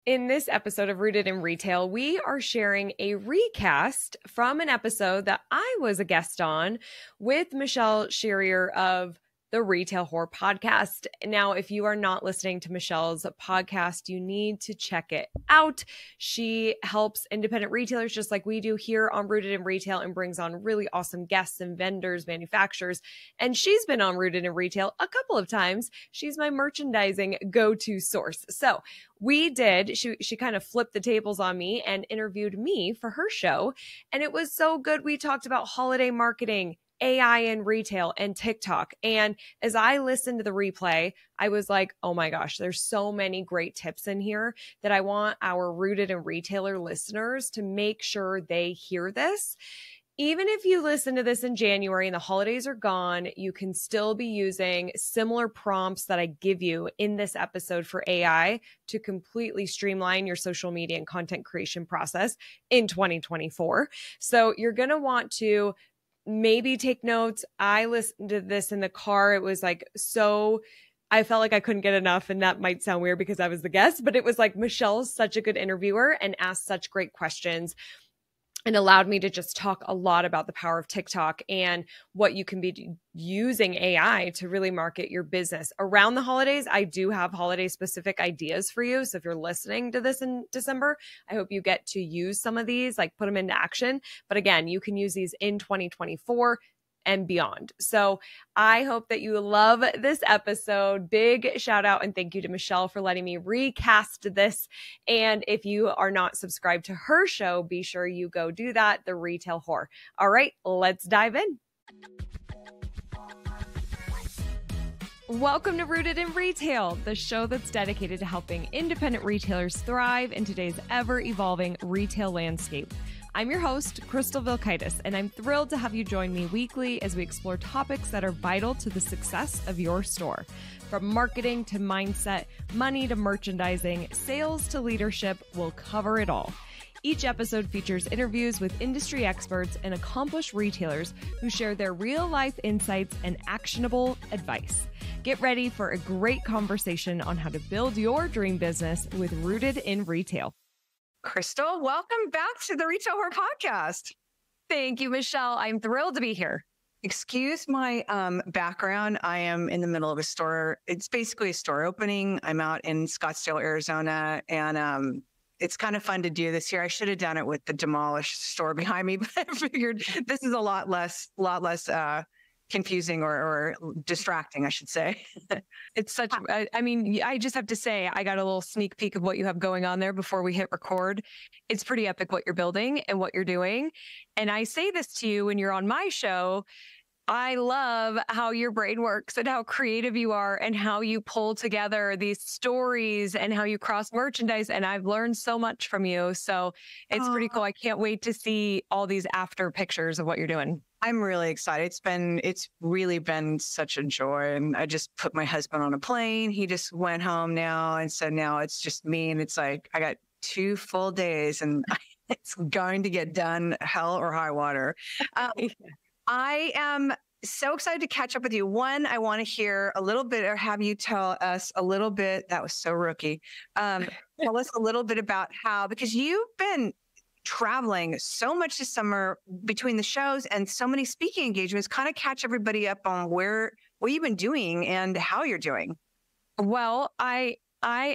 In this episode of Rooted in Retail, we are sharing a recast from an episode that I was a guest on with Michelle Sherrier of the Retail Whore podcast. Now, if you are not listening to Michelle's podcast, you need to check it out. She helps independent retailers just like we do here on Rooted in Retail and brings on really awesome guests and vendors, manufacturers. And she's been on Rooted in Retail a couple of times. She's my merchandising go-to source. So she kind of flipped the tables on me and interviewed me for her show. And it was so good. We talked about holiday marketing, AI in retail, and TikTok. And as I listened to the replay, I was like, oh my gosh, there's so many great tips in here that I want our Rooted in Retailer listeners to make sure they hear this. Even if you listen to this in January and the holidays are gone, you can still be using similar prompts that I give you in this episode for AI to completely streamline your social media and content creation process in 2024. So you're going to want to maybe take notes. I listened to this in the car. It was like I felt like I couldn't get enough, and that might sound weird because I was the guest, but it was like Michelle's such a good interviewer and asked such great questions and allowed me to just talk a lot about the power of TikTok and what you can be using AI to really market your business. Around the holidays, I do have holiday-specific ideas for you. So if you're listening to this in December, I hope you get to use some of these, like put them into action. But again, you can use these in 2024 and beyond. So I hope that you love this episode. Big shout out and thank you to Michelle for letting me recast this. And if you are not subscribed to her show, be sure you go do that, The Retail Whore. All right, let's dive in. Welcome to Rooted in Retail, the show that's dedicated to helping independent retailers thrive in today's ever-evolving retail landscape. I'm your host, Crystal Vilkaitis, and I'm thrilled to have you join me weekly as we explore topics that are vital to the success of your store. From marketing to mindset, money to merchandising, sales to leadership, we'll cover it all. Each episode features interviews with industry experts and accomplished retailers who share their real-life insights and actionable advice. Get ready for a great conversation on how to build your dream business with Rooted in Retail. Crystal, welcome back to the Retail Whore podcast. Thank you, Michelle. I'm thrilled to be here. Excuse my background. I am in the middle of a store. It's basically a store opening. I'm out in Scottsdale, Arizona, and it's kind of fun to do this year. I should have done it with the demolished store behind me, but I figured this is a lot less confusing or distracting, I should say. It's such, I mean, I just have to say, I got a little sneak peek of what you have going on there before we hit record. It's pretty epic what you're building and what you're doing. And I say this to you when you're on my show. I love how your brain works and how creative you are and how you pull together these stories and how you cross merchandise. And I've learned so much from you. So it's pretty cool. I can't wait to see all these after pictures of what you're doing. I'm really excited. It's really been such a joy. And I just put my husband on a plane. He just went home now. And so now it's just me. And it's like, I got 2 full days and it's going to get done, hell or high water. I am so excited to catch up with you. One, I want to hear a little bit or have you tell us a little bit. That was so rookie. Tell us a little bit about how, because you've been traveling so much this summer between the shows and so many speaking engagements, kind of catch everybody up on what you've been doing and how you're doing. Well, I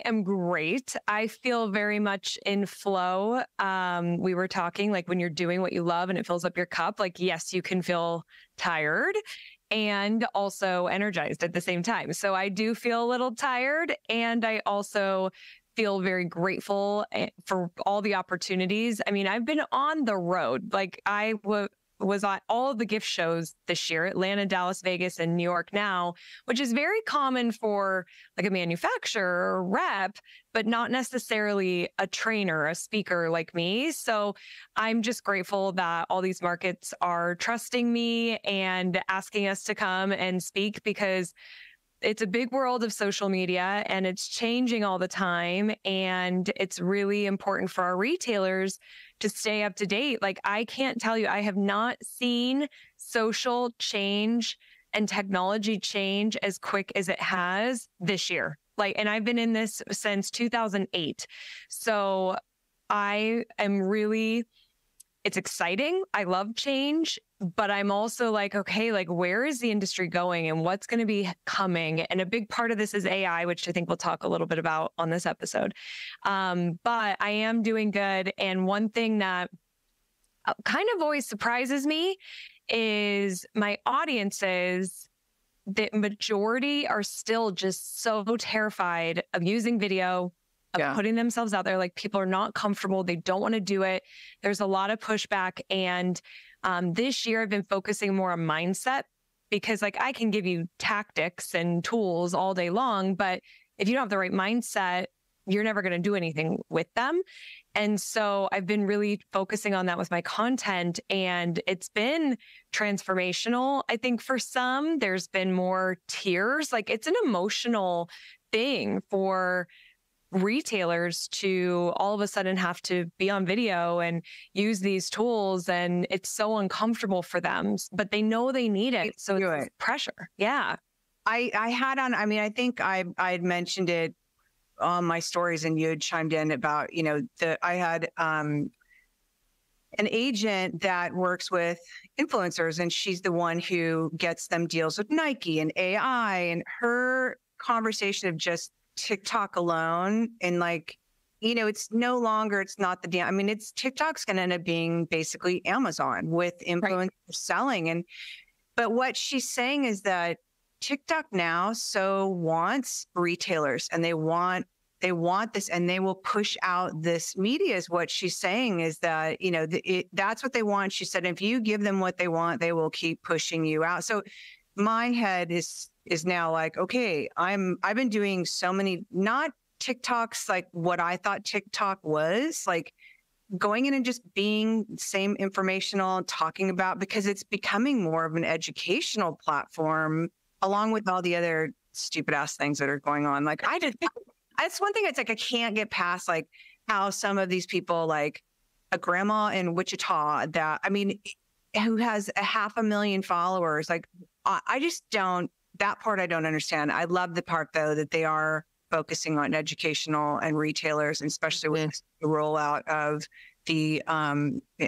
am great. I feel very much in flow. We were talking like when you're doing what you love and it fills up your cup, like, yes, you can feel tired and also energized at the same time. So I do feel a little tired, and I also feel very grateful for all the opportunities. I mean, I've been on the road. Like I was on all of the gift shows this year, Atlanta, Dallas, Vegas, and New York now, which is very common for like a manufacturer or rep, but not necessarily a trainer, a speaker like me. So I'm just grateful that all these markets are trusting me and asking us to come and speak, because it's a big world of social media and it's changing all the time. And it's really important for our retailers to stay up to date. Like, I can't tell you, I have not seen social change and technology change as quick as it has this year. Like, and I've been in this since 2008. So I am really, it's exciting. I love change, but I'm also like, okay, like where is the industry going and what's going to be coming? And a big part of this is AI, which I think we'll talk a little bit about on this episode. But I am doing good. And one thing that kind of always surprises me is my audiences. The majority are still just so terrified of using video, of putting themselves out there. Like people are not comfortable. They don't want to do it. There's a lot of pushback. And this year I've been focusing more on mindset because like I can give you tactics and tools all day long, but if you don't have the right mindset, you're never going to do anything with them. And so I've been really focusing on that with my content, and it's been transformational. I think for some, there's been more tears. Like it's an emotional thing for retailers to all of a sudden have to be on video and use these tools, and it's so uncomfortable for them, but they know they need it. So it's pressure. Yeah. I had on, I mean, I think I had mentioned it on my stories and you had chimed in about, you know, I had an agent that works with influencers, and she's the one who gets them deals with Nike and AI, and her conversation of just TikTok alone, and like, you know, it's no longer, it's not the damn, I mean, it's TikTok's going to end up being basically Amazon with influencers selling. But what she's saying is that TikTok now so wants retailers, and they want this, and they will push out this media, is what she's saying, is that, you know, that's what they want. She said, if you give them what they want, they will keep pushing you out. So my head is now like, okay, I've been doing so many, not TikToks like what I thought TikTok was, like going in and just being same informational, talking about, because it's becoming more of an educational platform along with all the other stupid ass things that are going on. Like that's one thing. It's like, I can't get past like how some of these people, like a grandma in Wichita that, I mean, who has 500,000 followers. Like I just don't, that part I don't understand. I love the part though, that they are focusing on educational and retailers, and especially with the rollout of the,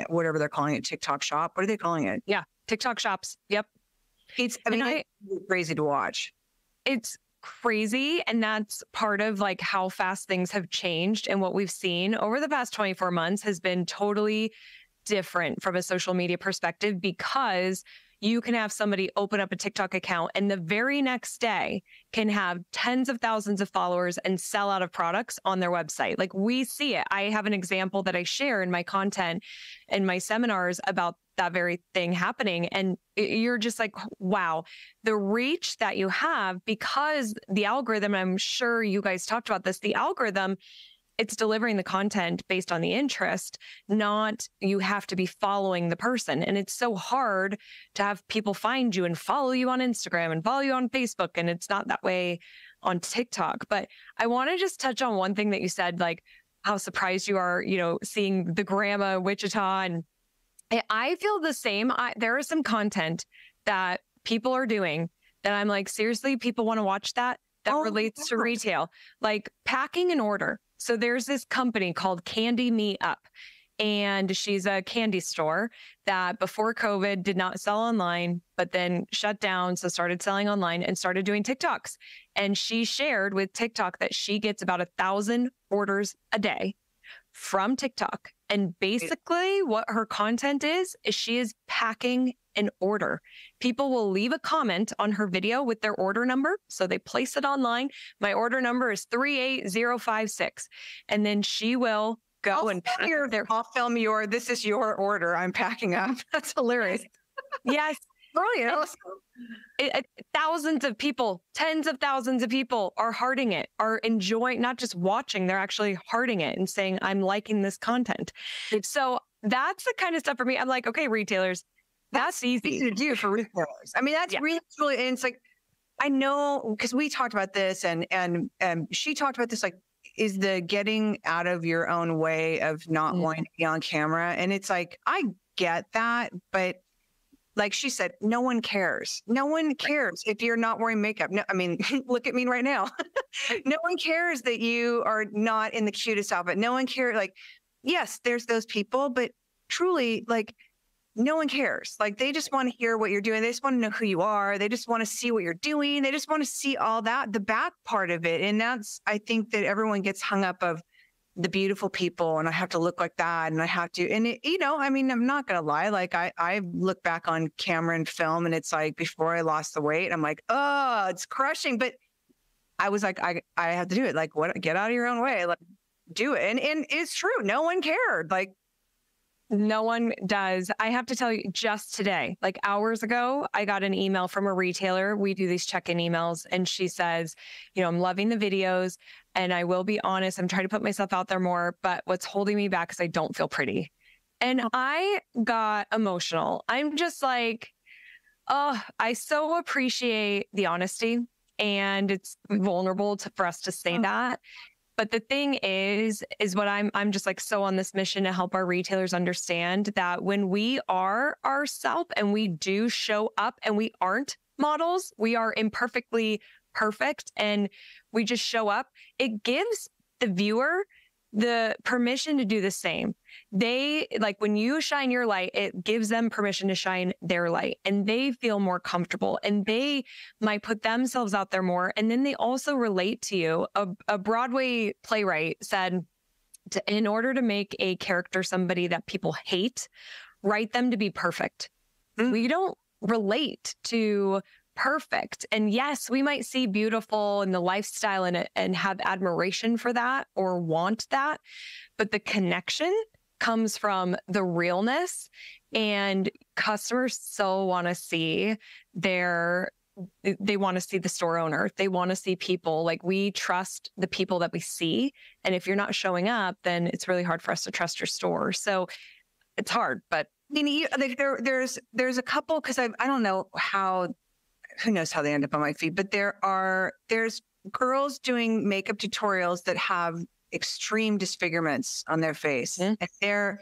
whatever they're calling it, TikTok shop. What are they calling it? Yeah. TikTok shops. Yep. It's crazy to watch. It's crazy. And that's part of like how fast things have changed. And what we've seen over the past 24 months has been totally different from a social media perspective, because you can have somebody open up a TikTok account and the very next day can have tens of thousands of followers and sell out of products on their website. Like we see it. I have an example that I share in my content in my seminars about that very thing happening. And you're just like, wow, the reach that you have, because the algorithm, I'm sure you guys talked about this, the algorithm, it's delivering the content based on the interest, not you have to be following the person. And it's so hard to have people find you and follow you on Instagram and follow you on Facebook. And it's not that way on TikTok. But I want to just touch on one thing that you said, like how surprised you are, you know, seeing the grandma Wichita. And I feel the same. There is some content that people are doing that I'm like, seriously, people want to watch that relates to retail, like packing an order. So there's this company called Candy Me Up, and she's a candy store that before COVID did not sell online, but then shut down. So started selling online and started doing TikToks. And she shared with TikTok that she gets about 1,000 orders a day from TikTok. And basically what her content is she is packing an order. People will leave a comment on her video with their order number. So they place it online. My order number is 38056. And then she will go and pack I'll film this is your order. I'm packing up. That's hilarious. Yes. Brilliant. Thousands of people, tens of thousands of people are hearting it, are enjoying, not just watching, they're actually hearting it and saying, I'm liking this content. So that's the kind of stuff for me. I'm like, okay, retailers, that's easy to do for retailers. I mean, that's really, and it's like, I know, because we talked about this and she talked about this, like, is the getting out of your own way of not wanting to be on camera. And it's like, I get that, but like she said, no one cares. No one cares if you're not wearing makeup. No, I mean, look at me right now. No one cares that you are not in the cutest outfit. No one cares. Like, yes, there's those people, but truly, like, no one cares. Like, they just want to hear what you're doing. They just want to know who you are. They just want to see what you're doing. They just want to see all that, the back part of it. And that's, I think that everyone gets hung up of the beautiful people and I have to look like that. And I have to, and it, you know, I mean, I'm not going to lie. Like I look back on camera and film and it's like, before I lost the weight, I'm like, oh, it's crushing. But I was like, I have to do it. Like, what, get out of your own way. Like, do it. And it's true. No one cared. Like, no one does. I have to tell you, just today, like hours ago, I got an email from a retailer. We do these check-in emails, and she says, you know, I'm loving the videos, and I will be honest, I'm trying to put myself out there more, but what's holding me back is I don't feel pretty. And I got emotional. I'm just like, oh, I so appreciate the honesty, and it's vulnerable for us to say that. But the thing is what I'm just like so on this mission to help our retailers understand that when we are ourselves and we do show up and we aren't models, we are imperfectly perfect and we just show up, it gives the viewer the permission to do the same. They, like, when you shine your light, it gives them permission to shine their light, and they feel more comfortable and they might put themselves out there more. And then they also relate to you. A Broadway playwright said, in order to make a character somebody that people hate, write them to be perfect. We don't relate to perfect. And yes, we might see beautiful in the lifestyle and have admiration for that or want that. But the connection comes from the realness, and customers so want to see they want to see the store owner. They want to see people. Like, we trust the people that we see. And if you're not showing up, then it's really hard for us to trust your store. So it's hard, but I mean, there's a couple, because I don't know who knows how they end up on my feed, but there's girls doing makeup tutorials that have extreme disfigurements on their face. And they're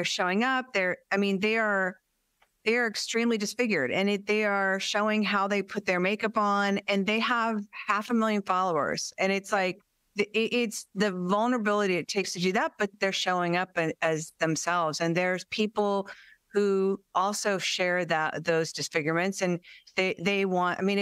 showing up. They are extremely disfigured, and they are showing how they put their makeup on, and they have 500,000 followers. And it's like, it's the vulnerability it takes to do that, but they're showing up as themselves. And there's people who also share those disfigurements, and they want, I mean,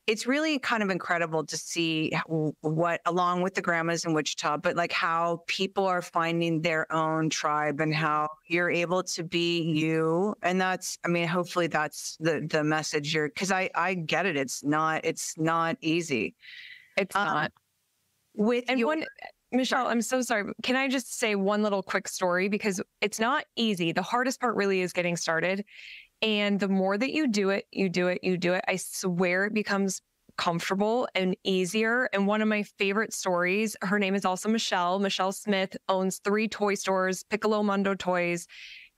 it's really kind of incredible to see what, along with the grandmas in Wichita, but like how people are finding their own tribe and how you're able to be you. And that's, I mean, hopefully that's the message because I get it. It's not easy. It's not. Michelle, I'm so sorry. Can I just say one little quick story? Because it's not easy. The hardest part really is getting started. And the more that you do it, I swear it becomes comfortable and easier. And one of my favorite stories, her name is also Michelle. Michelle Smith owns 3 toy stores, Piccolo Mundo Toys.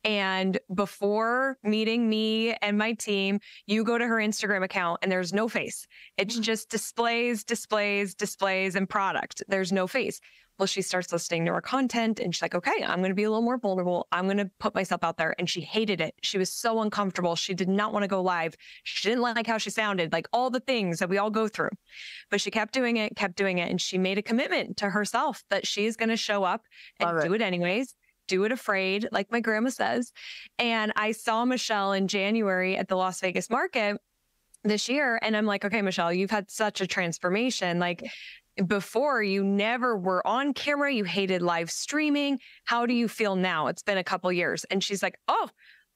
And before meeting me and my team, you go to her Instagram account and there's no face. It's just displays, and product. There's no face. Well, she starts listening to our content and she's like, okay, I'm going to be a little more vulnerable. I'm going to put myself out there. And she hated it. She was so uncomfortable. She did not want to go live. She didn't like how she sounded, like all the things that we all go through. But she kept doing it. And she made a commitment to herself that she's going to show up and do it anyways. Do it afraid, like my grandma says. And I saw Michelle in January at the Las Vegas market this year. And I'm like, okay, Michelle, you've had such a transformation. Like, before, you never were on camera. You hated live streaming. How do you feel now? It's been a couple years. And she's like, oh,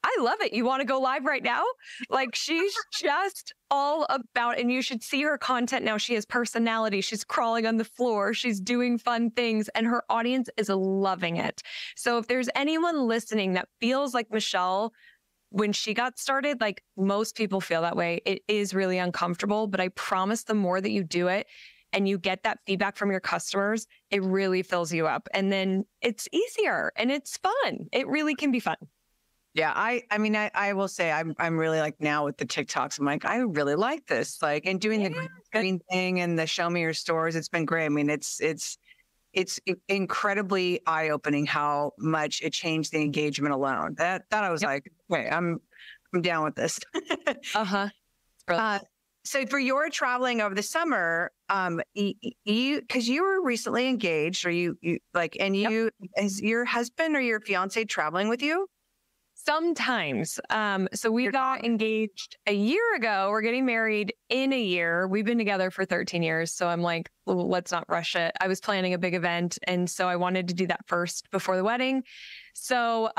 I love it. You want to go live right now? Like, she's just all about, and you should see her content now. She has personality. She's crawling on the floor. She's doing fun things, and her audience is loving it. So if there's anyone listening that feels like Michelle, when she got started, like most people feel that way, it is really uncomfortable, but I promise the more that you do it and you get that feedback from your customers, it really fills you up. And then it's easier and it's fun. It really can be fun. Yeah, I mean, I will say I'm really like now with the TikToks, I'm like, I really like this, like, and doing the green thing and the show me your stores. It's been great. I mean, it's incredibly eye-opening how much it changed the engagement alone. That I was like, Okay, I'm down with this. Uh-huh. So for your traveling over the summer, you because you were recently engaged, or you like, and you is your husband or your fiance traveling with you? Sometimes. So we got engaged a year ago. We're getting married in a year. We've been together for 13 years. So I'm like, well, let's not rush it. I was planning a big event. And so I wanted to do that first before the wedding. So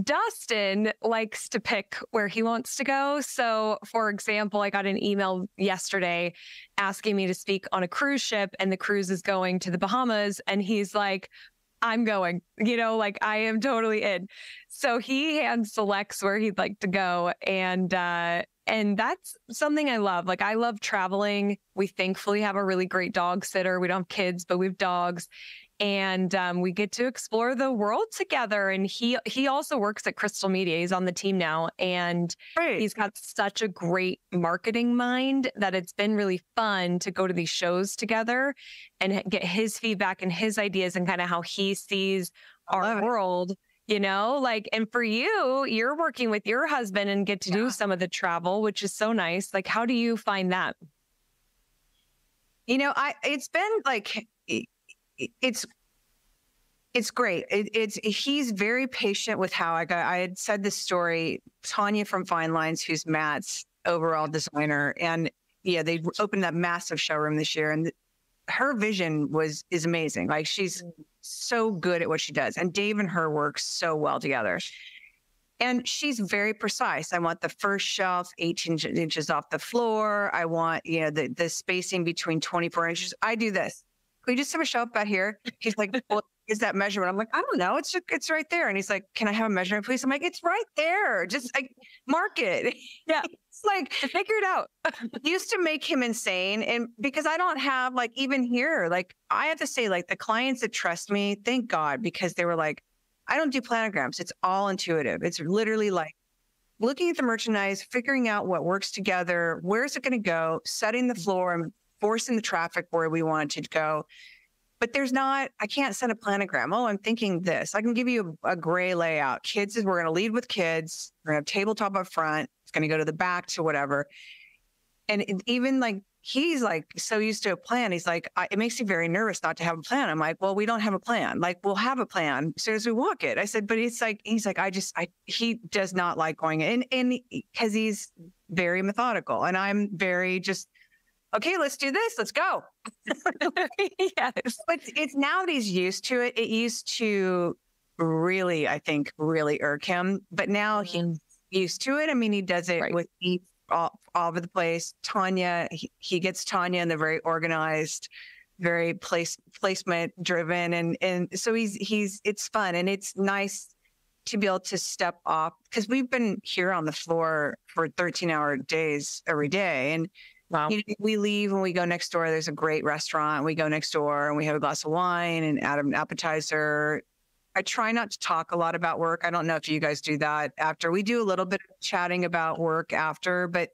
Dustin likes to pick where he wants to go. So for example, I got an email yesterday asking me to speak on a cruise ship, and the cruise is going to the Bahamas. And he's like, I'm going, like I am totally in. So he hand selects where he'd like to go. And that's something I love. Like I love traveling. We thankfully have a really great dog sitter. We don't have kids, but we have dogs. And we get to explore the world together. And he also works at Crystal Media. He's on the team now. And he's got such a great marketing mind that it's been really fun to go to these shows together and get his feedback and his ideas and kind of how he sees our world, and for you, you're working with your husband and get to do some of the travel, which is so nice. Like, how do you find that? It's been like, it's great. He's very patient with how I had said this story. Tanya from Fine Lines, who's Matt's overall designer, and they opened that massive showroom this year, and her vision is amazing. Like she's so good at what she does, and Dave and her work so well together. And she's very precise. I want the first shelf 18 inches off the floor. I want the spacing between 24 inches. I do this. Can we just have a shelf out here? He's like, well, is that measurement? I'm like, I don't know. It's right there. And he's like, can I have a measurement, please? I'm like, it's right there. Just mark it. Yeah. It's like, figure it out. Used to make him insane. And because I don't have even here, I have to say, the clients that trust me, thank God, because they were like, I don't do planograms. It's all intuitive. It's literally looking at the merchandise, figuring out what works together, where's it going to go, setting the floor and forcing the traffic where we want it to go. But I can't set a planogram. Oh, I'm thinking this. I can give you a gray layout. We're going to lead with kids. We're going to have tabletop up front. It's going to go to the back to whatever. And even he's so used to a plan. He's like, it makes me very nervous not to have a plan. I'm like, well, we don't have a plan. We'll have a plan as soon as we walk it. I said, but he's like, he does not like going in. And because he's very methodical, and I'm very just, okay, let's do this. Let's go. Yes. But it's now that he's used to it. It used to really, I think, really irk him. But now he's used to it. I mean, he does it with each all over the place. Tanya, he gets Tanya, and they're very organized, very placement driven. And so it's fun. And it's nice to be able to step off, because we've been here on the floor for 13-hour days every day. And wow. We leave and we go next door. There's a great restaurant. We go next door and we have a glass of wine and add an appetizer. I try not to talk a lot about work. I don't know if you guys do that after. We do a little bit of chatting about work after, but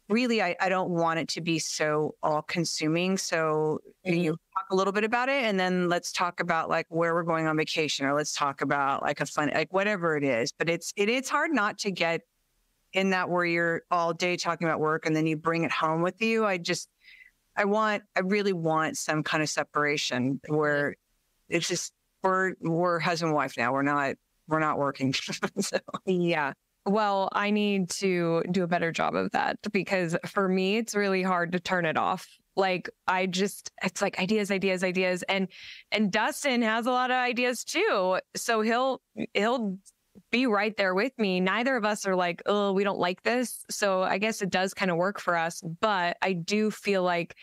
really, I don't want it to be so all-consuming. So you talk a little bit about it, and then let's talk about where we're going on vacation, or let's talk about a fun, whatever it is. But it's hard not to get in that where you're all day talking about work and then you bring it home with you. I really want some kind of separation where it's just, we're husband and wife now. We're not working. So. Yeah. Well, I need to do a better job of that, because for me, it's really hard to turn it off. It's ideas. And Dustin has a lot of ideas too. So he'll be right there with me. Neither of us are like, oh, we don't like this. So I guess it does kind of work for us, but I do feel like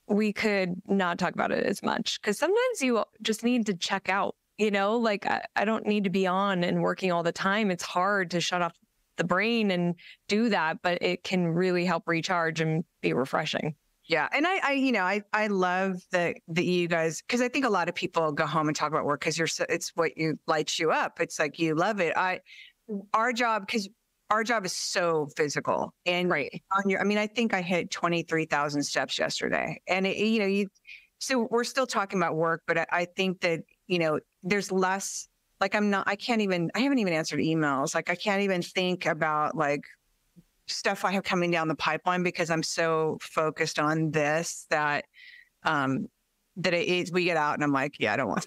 we could not talk about it as much, because sometimes you just need to check out, I don't need to be on and working all the time. It's hard to shut off the brain and do that, but it can really help recharge and be refreshing. Yeah. And I love that you guys, because I think a lot of people go home and talk about work because it's what lights you up. It's like, you love it. Our job is so physical, and I think I hit 23,000 steps yesterday, and so we're still talking about work, but I think that, there's less like I haven't even answered emails. Like I can't even think about like stuff I have coming down the pipeline because I'm so focused on this that, we get out and I'm like, yeah, I don't want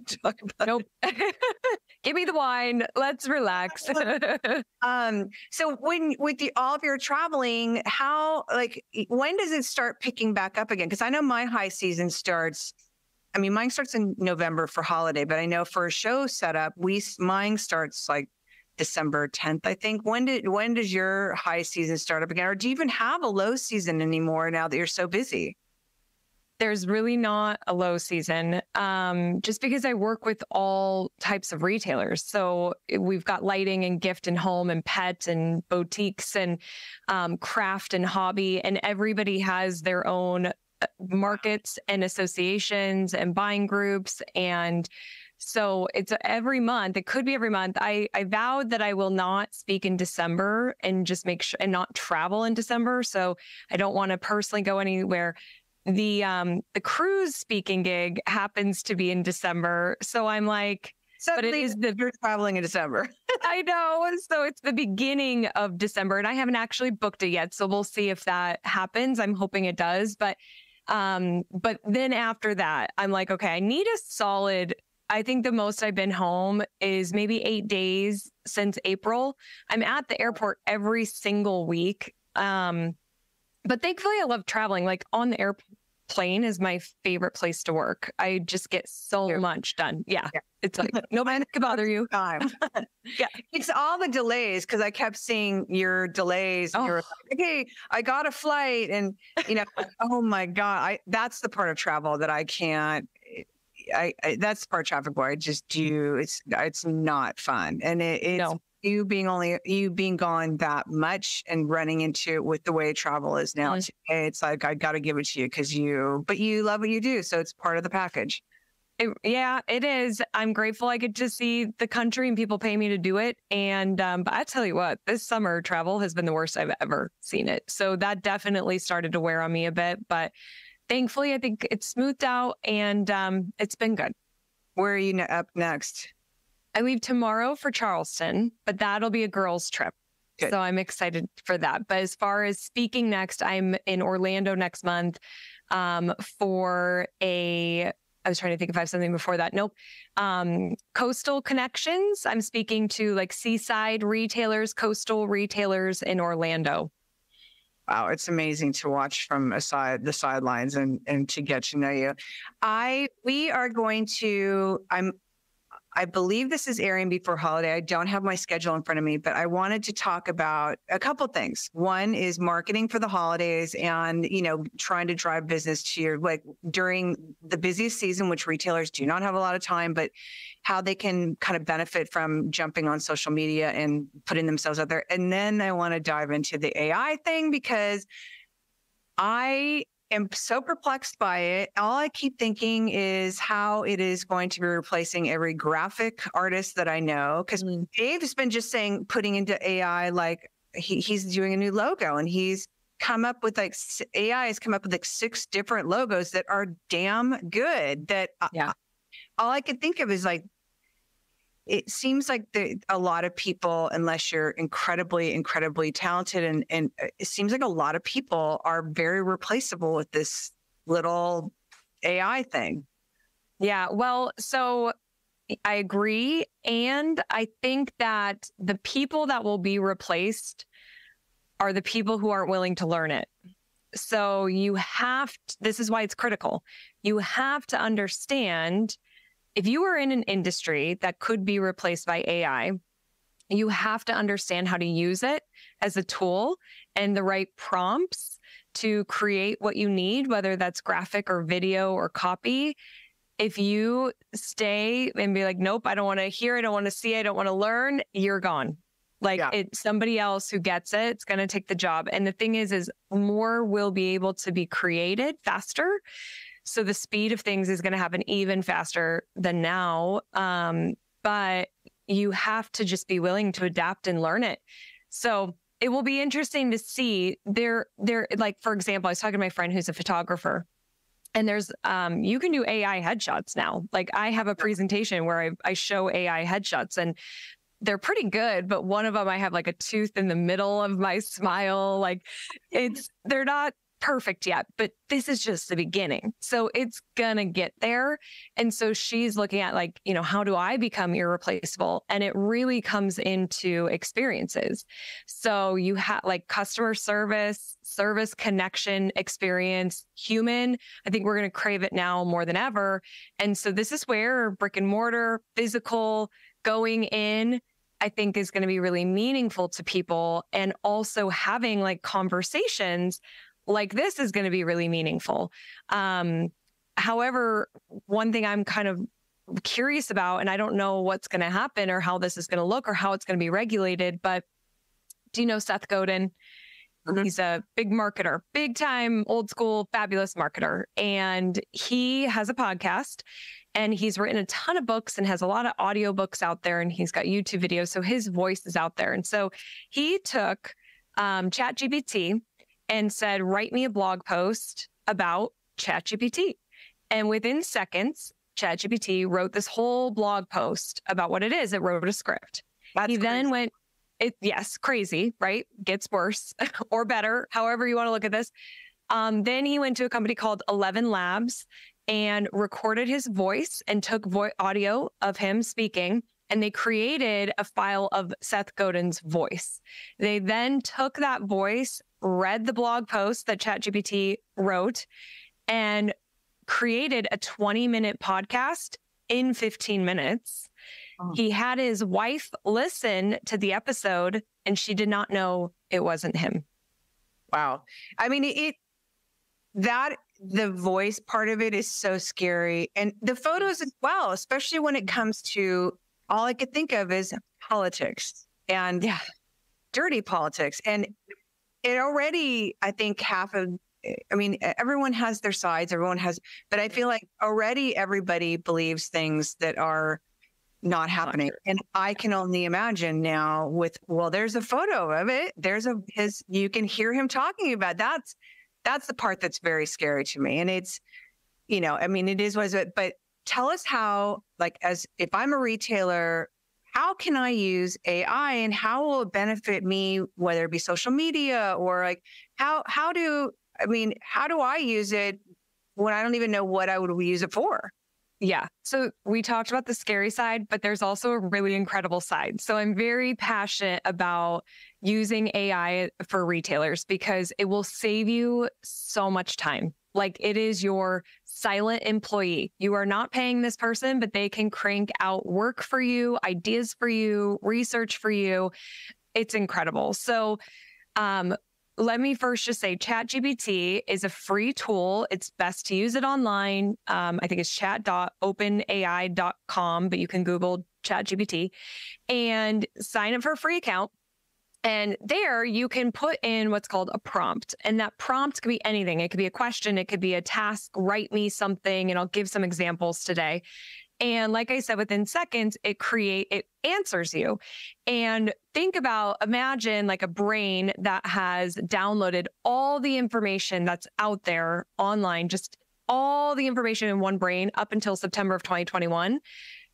to talk about Nope. Give me the wine. Let's relax. So with all of your traveling, when does it start picking back up again? Because I know my high season starts. I mean, mine starts in November for holiday, but I know for a show setup, mine starts like December 10th, I think. When does your high season start up again? Or do you even have a low season anymore now that you're so busy? There's really not a low season, just because I work with all types of retailers. So we've got lighting and gift and home and pet and boutiques and craft and hobby, and everybody has their own markets and associations and buying groups. And so it's every month. It could be every month. I vowed that I will not speak in December and just make sure and not travel in December. So I don't want to personally go anywhere. The cruise speaking gig happens to be in December. So I'm like, but you're traveling in December. I know. So it's the beginning of December and I haven't actually booked it yet. So we'll see if that happens. I'm hoping it does. But then after that, I'm like, okay, I need a solid, I think the most I've been home is maybe 8 days since April. I'm at the airport every single week. But thankfully, I love traveling. Like on the airplane is my favorite place to work. I just get so much done. Yeah. It's like, nobody can bother you. Time. Yeah. It's all the delays because I kept seeing your delays. And you're like, okay, I got a flight. And, oh my God, that's the part of travel that I can't. That's the part of traffic where I just do. It's not fun. And it's you being gone that much and running into it with the way travel is now. Today, it's like, I got to give it to you but you love what you do. So it's part of the package. It is. I'm grateful I get to see the country and people pay me to do it. And, but I tell you what, this summer travel has been the worst I've ever seen it. So that definitely started to wear on me a bit, but thankfully I think it's smoothed out and, it's been good. Where are you up next? I leave tomorrow for Charleston, but that'll be a girls' trip. Good. So I'm excited for that. But as far as speaking next, I'm in Orlando next month for I was trying to think if I have something before that. Nope. Coastal Connections. I'm speaking to like seaside retailers, coastal retailers in Orlando. Wow, it's amazing to watch from the sidelines and to get to know you. We are going to, I believe this is airing before holiday. I don't have my schedule in front of me, but I wanted to talk about a couple things. One is marketing for the holidays and, trying to drive business to your, like during the busiest season, which retailers do not have a lot of time, but how they can kind of benefit from jumping on social media and putting themselves out there. And then I want to dive into the AI thing because I am so perplexed by it. All I keep thinking is how it is going to be replacing every graphic artist that I know. Because Dave's been just putting into AI, like he's doing a new logo and he's come up with AI has come up with 6 different logos that are damn good. That all I could think of is like, it seems like a lot of people, unless you're incredibly, incredibly talented, and it seems like a lot of people are very replaceable with this little AI thing. Yeah, well, so I agree. And I think that the people that will be replaced are the people who aren't willing to learn it. So this is why it's critical. You have to understand if you are in an industry that could be replaced by AI, you have to understand how to use it as a tool and the right prompts to create what you need, whether that's graphic or video or copy. If you stay and be like, nope, I don't want to hear, I don't want to see, I don't want to learn, you're gone. It's somebody else who gets it. It's going to take the job. And the thing is more will be able to be created faster. So the speed of things is going to happen even faster than now. But you have to just be willing to adapt and learn it. So it will be interesting to see like, for example, I was talking to my friend who's a photographer And there's, you can do AI headshots now. Like I have a presentation where I show AI headshots and they're pretty good, but one of them, I have like a tooth in the middle of my smile. Like they're not perfect yet, but this is just the beginning. So it's gonna get there. And so she's looking at like, how do I become irreplaceable? And it really comes into experiences. So you have like customer service connection, experience, human. I think we're going to crave it now more than ever. And so this is where brick and mortar, physical, going in, I think is going to be really meaningful to people. And also having like conversations like this is going to be really meaningful. However, one thing I'm kind of curious about, and I don't know what's going to happen or how this is going to look or how it's going to be regulated, but do you know Seth Godin? Mm-hmm. He's a big marketer, big time, old school, fabulous marketer. And he has a podcast and he's written a ton of books and has a lot of audiobooks out there. And he's got YouTube videos. So his voice is out there. And so he took ChatGPT and said, write me a blog post about ChatGPT. And within seconds, ChatGPT wrote this whole blog post about what it is. It wrote a script. He then went, crazy, right? Gets worse or better, however you want to look at this. Then he went to a company called 11 Labs and recorded his voice and took audio of him speaking. And they created a file of Seth Godin's voice. They then took that voice, read the blog post that ChatGPT wrote, and created a 20-minute podcast in 15 minutes. Oh. He had his wife listen to the episode, and she did not know it wasn't him. Wow. I mean, the voice part of it is so scary. And the photos as well, especially when it comes to, all I could think of is politics and dirty politics. And it already, I think everyone has their sides, but I feel like already everybody believes things that are not happening. And I can only imagine now there's a photo of it. You can hear him talking about that's the part that's very scary to me. And it's, it is what it is, but tell us how, if I'm a retailer, how can I use AI and how will it benefit me, whether it be social media or how do I use it when I don't even know what I would use it for? Yeah. So we talked about the scary side, but there's also a really incredible side. So I'm very passionate about using AI for retailers because it will save you so much time. Like it is your silent employee. You are not paying this person, but they can crank out work for you, ideas for you, research for you. It's incredible. So let me first just say ChatGPT is a free tool. It's best to use it online. I think it's chat.openai.com, but you can Google ChatGPT and sign up for a free account. And there you can put in what's called a prompt. And that prompt could be anything. It could be a question. It could be a task. Write me something. And I'll give some examples today. And like I said, within seconds, it answers you. And imagine like a brain that has downloaded all the information that's out there online, just all the information in one brain up until September of 2021.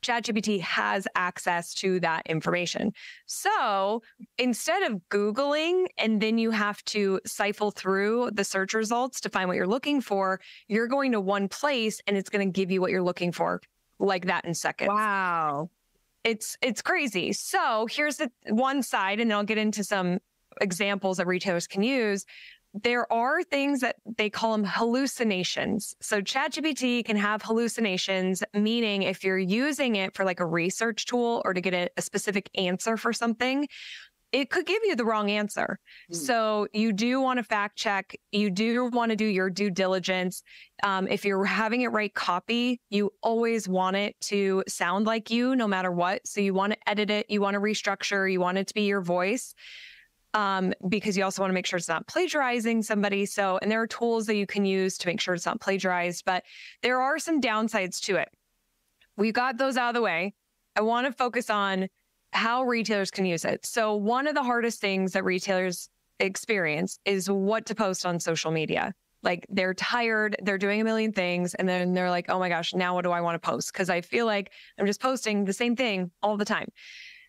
ChatGPT has access to that information. So instead of Googling and then you have to siphon through the search results to find what you're looking for, you're going to one place and it's going to give you what you're looking for like that in seconds. Wow. It's crazy. So here's the one side, and then I'll get into some examples that retailers can use. There are things that they call them hallucinations. So ChatGPT can have hallucinations, meaning if you're using it for like a research tool or to get a specific answer for something, it could give you the wrong answer. So you do want to fact check. You do want to do your due diligence. If you're having it write copy, you always want it to sound like you no matter what. So you want to edit it. You want to restructure. You want it to be your voice. Because you also want to make sure it's not plagiarizing somebody. And there are tools that you can use to make sure it's not plagiarized, but there are some downsides to it. We got those out of the way. I want to focus on how retailers can use it. So one of the hardest things that retailers experience is what to post on social media. Like they're tired, they're doing a million things, and then they're like, oh my gosh, now what do I want to post? Because I feel like I'm just posting the same thing all the time.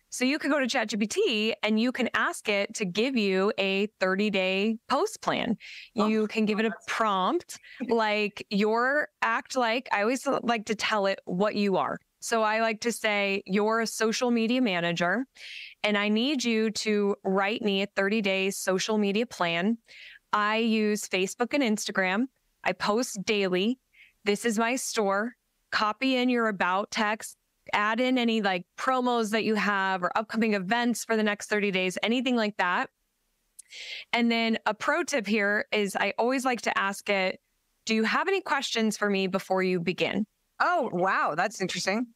So you could go to ChatGPT and you can ask it to give you a 30-day post plan. You can give it a prompt like I always like to tell it what you are. So I like to say, you're a social media manager and I need you to write me a 30-day social media plan. I use Facebook and Instagram. I post daily. This is my store. Copy in your about text. Add in any like promos that you have or upcoming events for the next 30 days, anything like that. And then a pro tip here is I always like to ask it, do you have any questions for me before you begin? Oh, wow. That's interesting.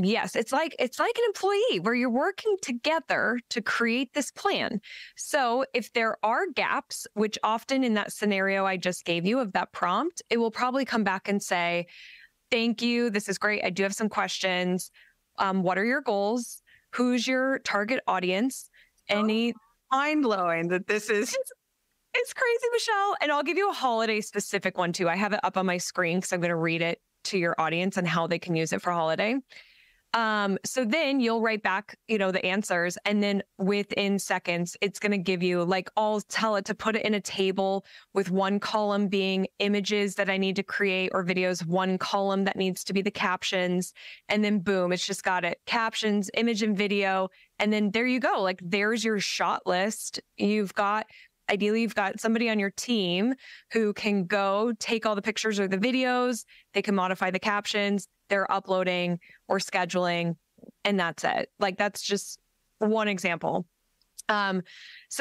Yes, it's like an employee where you're working together to create this plan. So if there are gaps, which often in that scenario I just gave you of that prompt, it will probably come back and say, thank you. This is great. I do have some questions. What are your goals? Who's your target audience? Mind blowing that this is. It's crazy, Michelle. And I'll give you a holiday specific one too. I have it up on my screen because I'm going to read it to your audience and how they can use it for holiday. So then you'll write back, the answers, and then within seconds, it's going to give you I'll tell it to put it in a table with one column being images that I need to create or videos, one column that needs to be the captions. And then boom, it's just got it captions, image and video. And then there you go. There's your shot list. Ideally, you've got somebody on your team who can go take all the pictures or the videos. They can modify the captions. They're uploading or scheduling, and that's it. That's just one example. Some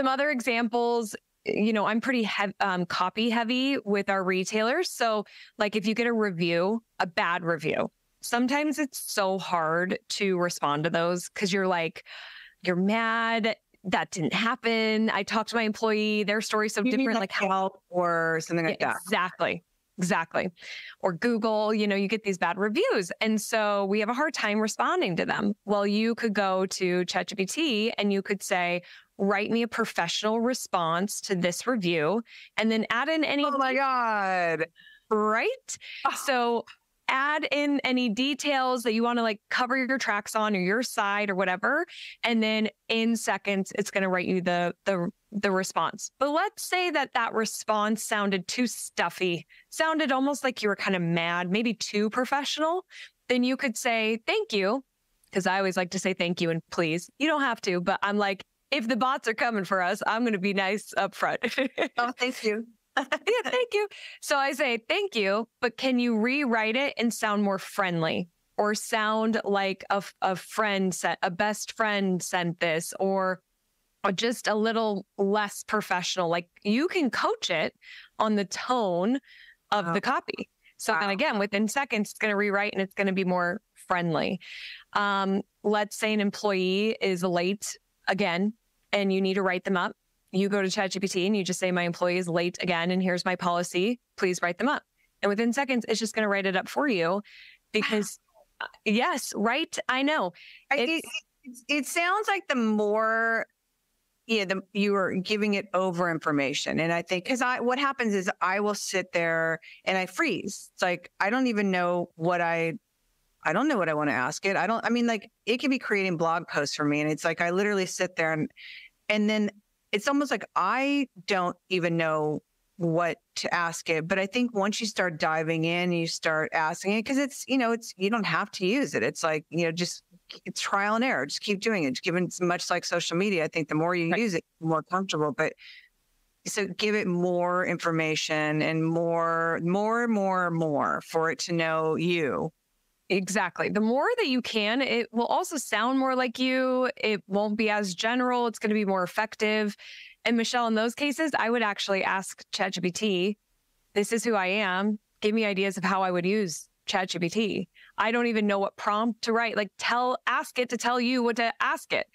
other examples, I'm pretty copy heavy with our retailers. So if you get a bad review, sometimes it's so hard to respond to those because you're mad. That didn't happen. I talked to my employee, their story's so different. Help or something like that. Exactly. Or Google, you get these bad reviews. And so we have a hard time responding to them. Well, you could go to ChatGPT and you could say, write me a professional response to this review and then add in any. Oh my God. Right? Oh. So add in any details that you want to cover your tracks on or your side or whatever. And then in seconds, it's going to write you the response. But let's say that response sounded too stuffy, sounded almost like you were kind of mad, maybe too professional. Then you could say, thank you. Because I always like to say thank you and please. You don't have to, but I'm if the bots are coming for us, I'm going to be nice up front. Oh, thank you. Yeah, thank you. So I say, thank you, but can you rewrite it and sound more friendly or sound like a friend a best friend sent this or just a little less professional? You can coach it on the tone of the copy. So then again, within seconds, it's going to rewrite and it's going to be more friendly. Let's say an employee is late again, and you need to write them up. You go to ChatGPT and you just say, my employee is late again, and here's my policy. Please write them up. And within seconds, it's just going to write it up for you because, yes, right. I know. It sounds like the more, you are giving it over information. And I think, what happens is I will sit there and I freeze. It's I don't even know I don't know what I want to ask it. It can be creating blog posts for me. And it's I literally sit there and then it's almost like I don't even know what to ask it. But I think once you start diving in, you start asking it because it's you don't have to use it. It's just it's trial and error. Just keep doing it. Given it's much like social media, I think the more you use it, the more comfortable. But so give it more information and more for it to know you. Exactly. The more that you can, it will also sound more like you. It won't be as general. It's going to be more effective. And Michelle, in those cases, I would actually ask ChatGPT, this is who I am. Give me ideas of how I would use ChatGPT. I don't even know what prompt to write. Ask it to tell you what to ask it.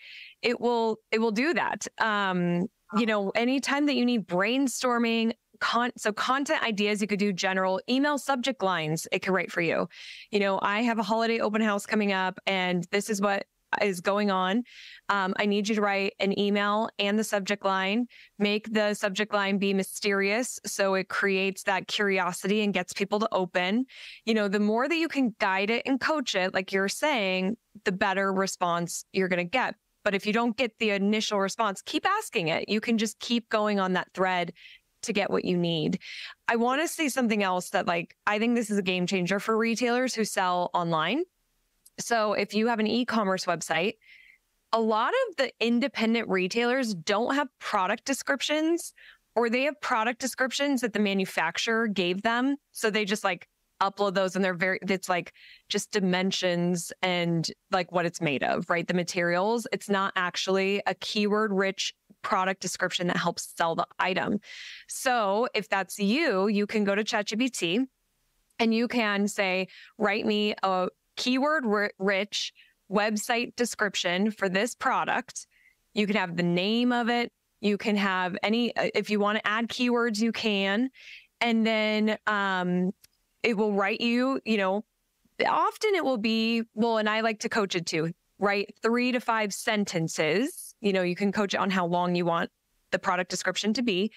It will do that. Anytime that you need brainstorming, content ideas, you could do general email subject lines. It could write for you. I have a holiday open house coming up and this is what is going on. I need you to write an email and the subject line. Make the subject line be mysterious so it creates that curiosity and gets people to open. The more that you can guide it and coach it, like you're saying, the better response you're going to get. But if you don't get the initial response, keep asking it. You can just keep going on that thread to get what you need. I want to say something else that I think this is a game changer for retailers who sell online. So if you have an e-commerce website, a lot of the independent retailers don't have product descriptions, or they have product descriptions that the manufacturer gave them. So they just upload those, and it's just dimensions and what it's made of, right? The materials. It's not actually a keyword rich product description that helps sell the item. So if that's you can go to ChatGPT and you can say, write me a keyword rich website description for this product. You can have the name of it. You can have if you want to add keywords, you can. And then it will write you, often it will be, and I like to coach it too, write 3 to 5 sentences. You can coach it on how long you want the product description to be.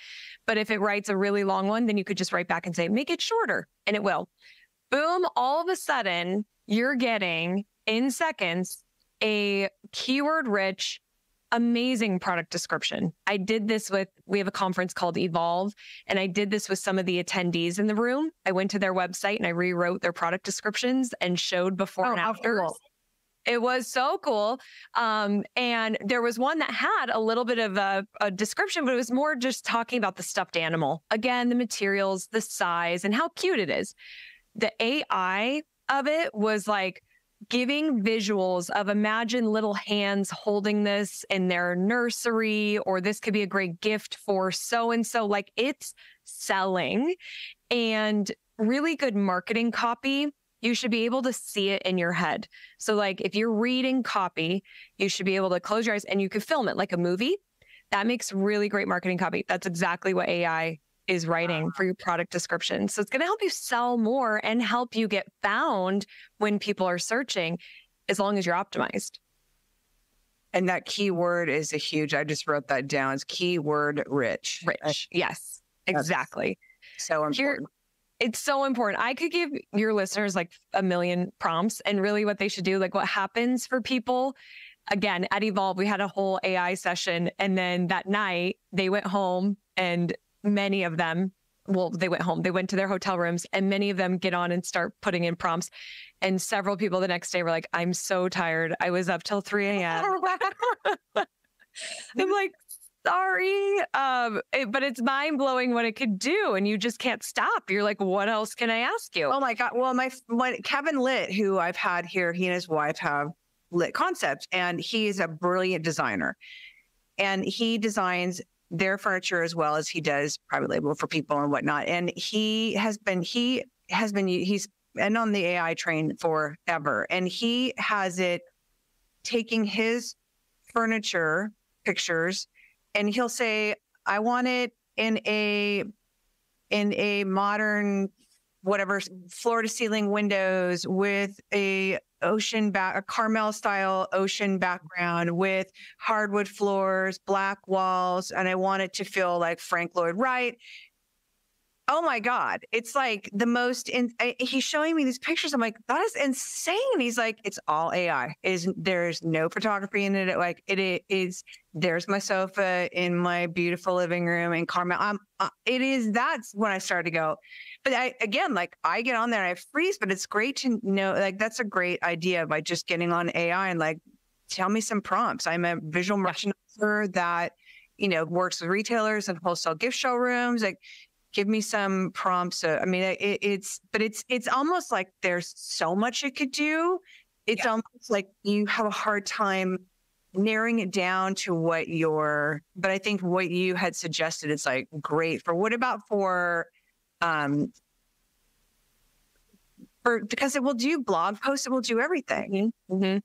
But if it writes a really long one, then you could just write back and say, make it shorter, and it will. Boom, all of a sudden, you're getting, in seconds, a keyword-rich, amazing product description. I did this we have a conference called Evolve, and I did this with some of the attendees in the room. I went to their website and I rewrote their product descriptions and showed before and after. Cool. It was so cool. And there was one that had a little bit of a description, but it was more just talking about the stuffed animal. Again, the materials, the size, and how cute it is. The AI of it was giving visuals of, imagine little hands holding this in their nursery, or this could be a great gift for so-and-so. It's selling, and really good marketing copy. You should be able to see it in your head. So if you're reading copy, you should be able to close your eyes and you could film it like a movie. That makes really great marketing copy. That's exactly what AI is writing for your product description. So it's going to help you sell more and help you get found when people are searching, as long as you're optimized. And that keyword is I just wrote that down. It's keyword rich. Yes, exactly. So important. It's so important. I could give your listeners a million prompts, and really what they should do, what happens for people. Again, at Evolve, we had a whole AI session, and then that night they went home, and many of them, they went home, they went to their hotel rooms, and many of them get on and start putting in prompts. And several people the next day were like, I'm so tired. I was up till 3 a.m. I'm like, sorry. But it's mind blowing what it could do. And you just can't stop. You're like, what else can I ask you? Oh my God. Well, Kevin Litt, who I've had here, he and his wife have Lit Concept, and he's a brilliant designer, and he designs their furniture as well as he does private label for people and whatnot. And he's been on the AI train forever. And he has it taking his furniture pictures, and he'll say, I want it in a modern, whatever, floor to ceiling windows with a Carmel style ocean background with hardwood floors, black walls. And I want it to feel like Frank Lloyd Wright. Oh my God. It's the most, he's showing me these pictures. I'm like, that is insane. He's like, it's all AI. There's no photography in it. There's my sofa in my beautiful living room in Carmel. That's when I started to go. But I get on there and I freeze, but it's great to know, that's a great idea by just getting on AI and tell me some prompts. I'm a visual merchandiser that, works with retailers and wholesale gift showrooms. Give me some prompts. It's almost like there's so much it could do. It's almost like you have a hard time narrowing it down to but I think what you had suggested, it's great for, what about because it will do blog posts, it will do everything. Mm-hmm.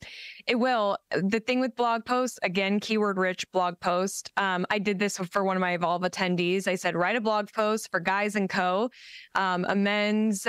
It will. The thing with blog posts, again, keyword rich blog post. I did this for one of my Evolve attendees. I said, write a blog post for Guys & Co., a men's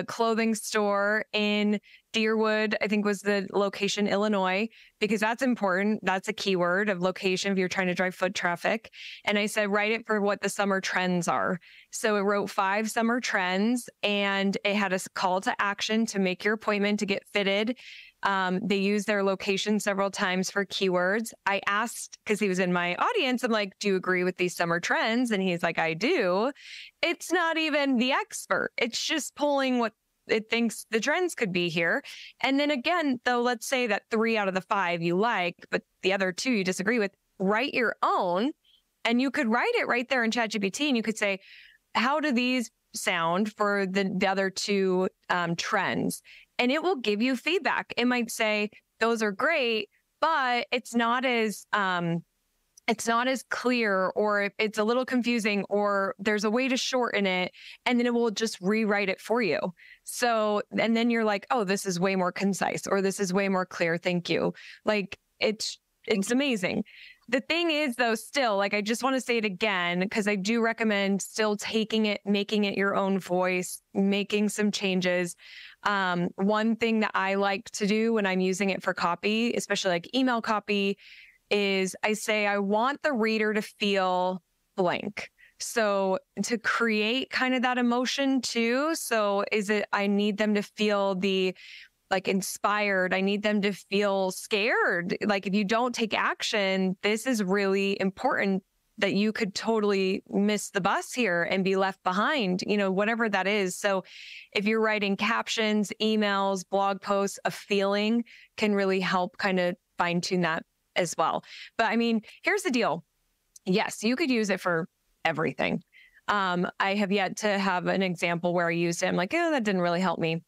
clothing store in Deerwood, I think was the location, Illinois, because that's important. That's a keyword of location if you're trying to drive foot traffic. And I said, write it for what the summer trends are. So it wrote 5 summer trends, and it had a call to action to make your appointment to get fitted. They used their location several times for keywords. I asked, because he was in my audience, I'm like, do you agree with these summer trends? And he's like, I do. It's not even the expert. It's just pulling what it thinks the trends could be here. And then again, though, let's say that 3 out of the 5 you like, but the other 2 you disagree with, write your own. And you could write it right there in ChatGPT, and you could say, how do these sound for the other 2 trends? And it will give you feedback. It might say, those are great, but it's not as clear, or it's a little confusing, or there's a way to shorten it, and then it will just rewrite it for you. So, and then you're like, oh, this is way more concise, or this is way more clear. Thank you. Like, it's amazing. The thing is, though, still, like, I just want to say it again, because I do recommend still taking it, making it your own voice, making some changes. One thing that I like to do when I'm using it for copy, especially like email copy, is I say, I want the reader to feel blank. So to create kind of that emotion too. So I need them to feel inspired. I need them to feel scared. Like, if you don't take action, this is really important, that you could totally miss the bus here and be left behind, whatever that is. So if you're writing captions, emails, blog posts, a feeling can really help kind of fine tune that as well. But I mean, here's the deal. Yes, you could use it for everything. I have yet to have an example where I used it. I'm like, oh, that didn't really help me.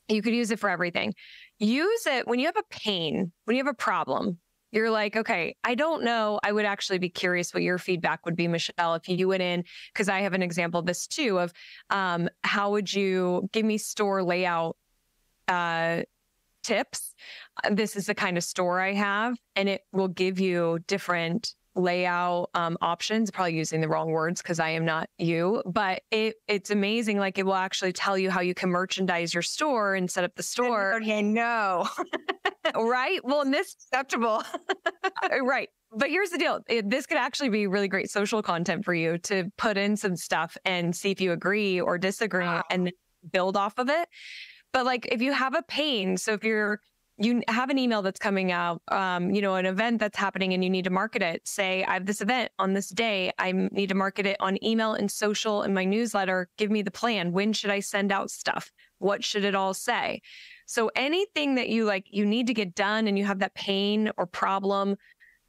You could use it for everything. Use it when you have a pain, when you have a problem. You're like, okay, I don't know. I would actually be curious what your feedback would be, Michelle, if you went in, because I have an example of this too, of how would you give me store layout tips? This is the kind of store I have, and it will give you different layout options. Probably using the wrong words because I am not you, but it's amazing. Like, it will actually tell you how you can merchandise your store and set up the store. Okay, no. Right? Well, and this Acceptable. right. But here's the deal. This could actually be really great social content for you to put in some stuff and see if you agree or disagree. Wow. And then build off of it. But like, if you have a pain, so if you have an email that's coming out, an event that's happening and you need to market it, say, I have this event on this day. I need to market it on email and social and my newsletter. Give me the plan. When should I send out stuff? What should it all say? So anything that you need to get done and you have that pain or problem,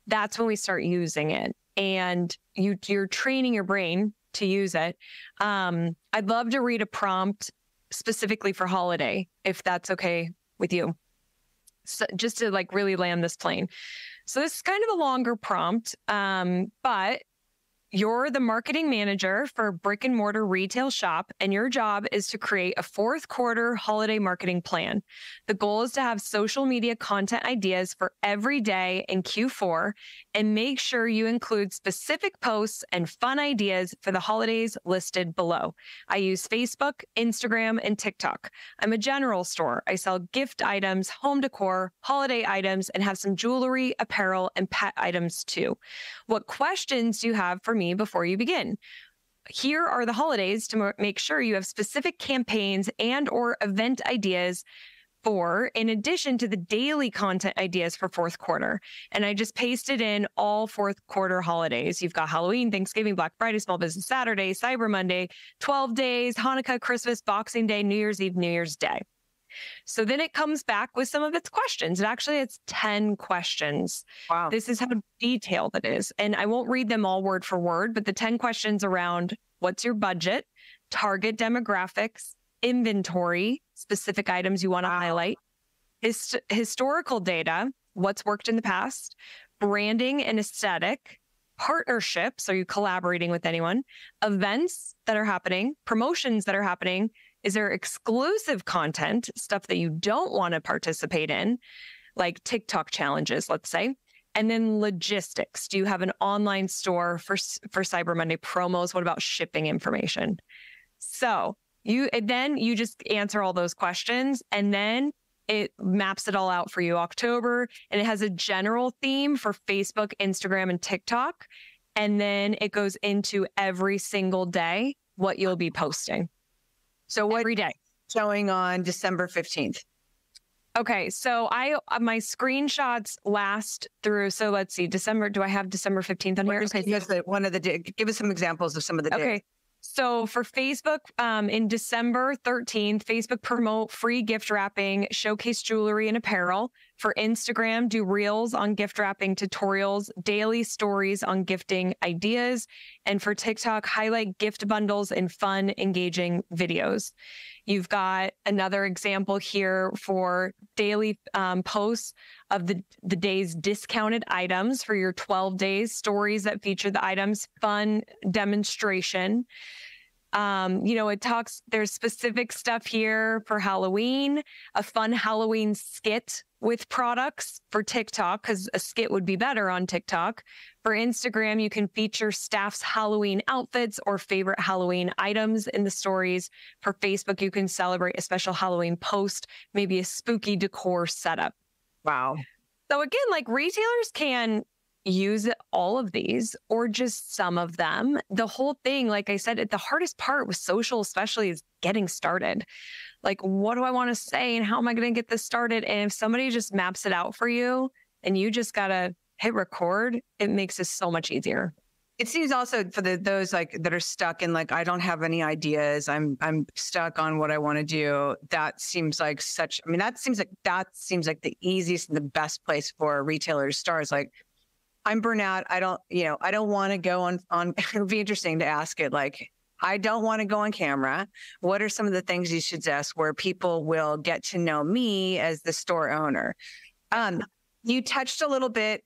that's when we start using it. And you're training your brain to use it. I'd love to read a prompt specifically for holiday, if that's okay with you. So just to really land this plane. So this is kind of a longer prompt, but you're the marketing manager for a brick and mortar retail shop, and your job is to create a 4th quarter holiday marketing plan. The goal is to have social media content ideas for every day in Q4, and make sure you include specific posts and fun ideas for the holidays listed below. I use Facebook, Instagram, and TikTok. I'm a general store. I sell gift items, home decor, holiday items, and have some jewelry, apparel, and pet items too. What questions do you have for me before you begin? Here are the holidays to make sure you have specific campaigns and or event ideas for, in addition to the daily content ideas for 4th quarter. And I just pasted in all 4th quarter holidays. You've got Halloween, Thanksgiving, Black Friday, Small Business Saturday, Cyber Monday, 12 days, Hanukkah, Christmas, Boxing Day, New Year's Eve, New Year's Day. So then it comes back with some of its questions. And actually, it's 10 questions. Wow. This is how detailed it is. And I won't read them all word for word, but the 10 questions around what's your budget, target demographics, inventory, specific items you want to highlight, historical data, what's worked in the past, branding and aesthetic, partnerships, are you collaborating with anyone, events that are happening, promotions that are happening, is there exclusive content, stuff that you don't want to participate in, like TikTok challenges, let's say, and then logistics. Do you have an online store for Cyber Monday promos? What about shipping information? So you just answer all those questions, and then it maps it all out for you. October, and it has a general theme for Facebook, Instagram, and TikTok. And then it goes into every single day what you'll be posting. So what every day showing on December 15th? Okay, so my screenshots last through. So let's see, December. Do I have December 15th on here? Okay, give us some examples of some of the days. Okay. So for Facebook, in December 13th, Facebook promote free gift wrapping, showcase jewelry and apparel. For Instagram, do reels on gift wrapping tutorials, daily stories on gifting ideas. And for TikTok, highlight gift bundles and fun, engaging videos. You've got another example here for daily posts of the day's discounted items for your 12 days, stories that feature the items, fun demonstration. There's specific stuff here for Halloween, a fun Halloween skit with products for TikTok, because a skit would be better on TikTok. For Instagram, you can feature staff's Halloween outfits or favorite Halloween items in the stories. For Facebook, you can celebrate a special Halloween post, maybe a spooky decor setup. Wow. So again, like retailers can use all of these or just some of them. The whole thing, like I said, the hardest part with social especially is getting started. Like, what do I want to say and how am I going to get this started? And if somebody just maps it out for you and you just got to hit record, it makes it so much easier. It seems also for those like that are stuck in like, I don't have any ideas. I'm stuck on what I want to do. That seems like that seems like the easiest and the best place for a retailer to start. It's like, I'm burnout. I don't want to go on, it would be interesting to ask it. Like, I don't want to go on camera. What are some of the things you suggest where people will get to know me as the store owner? You touched a little bit.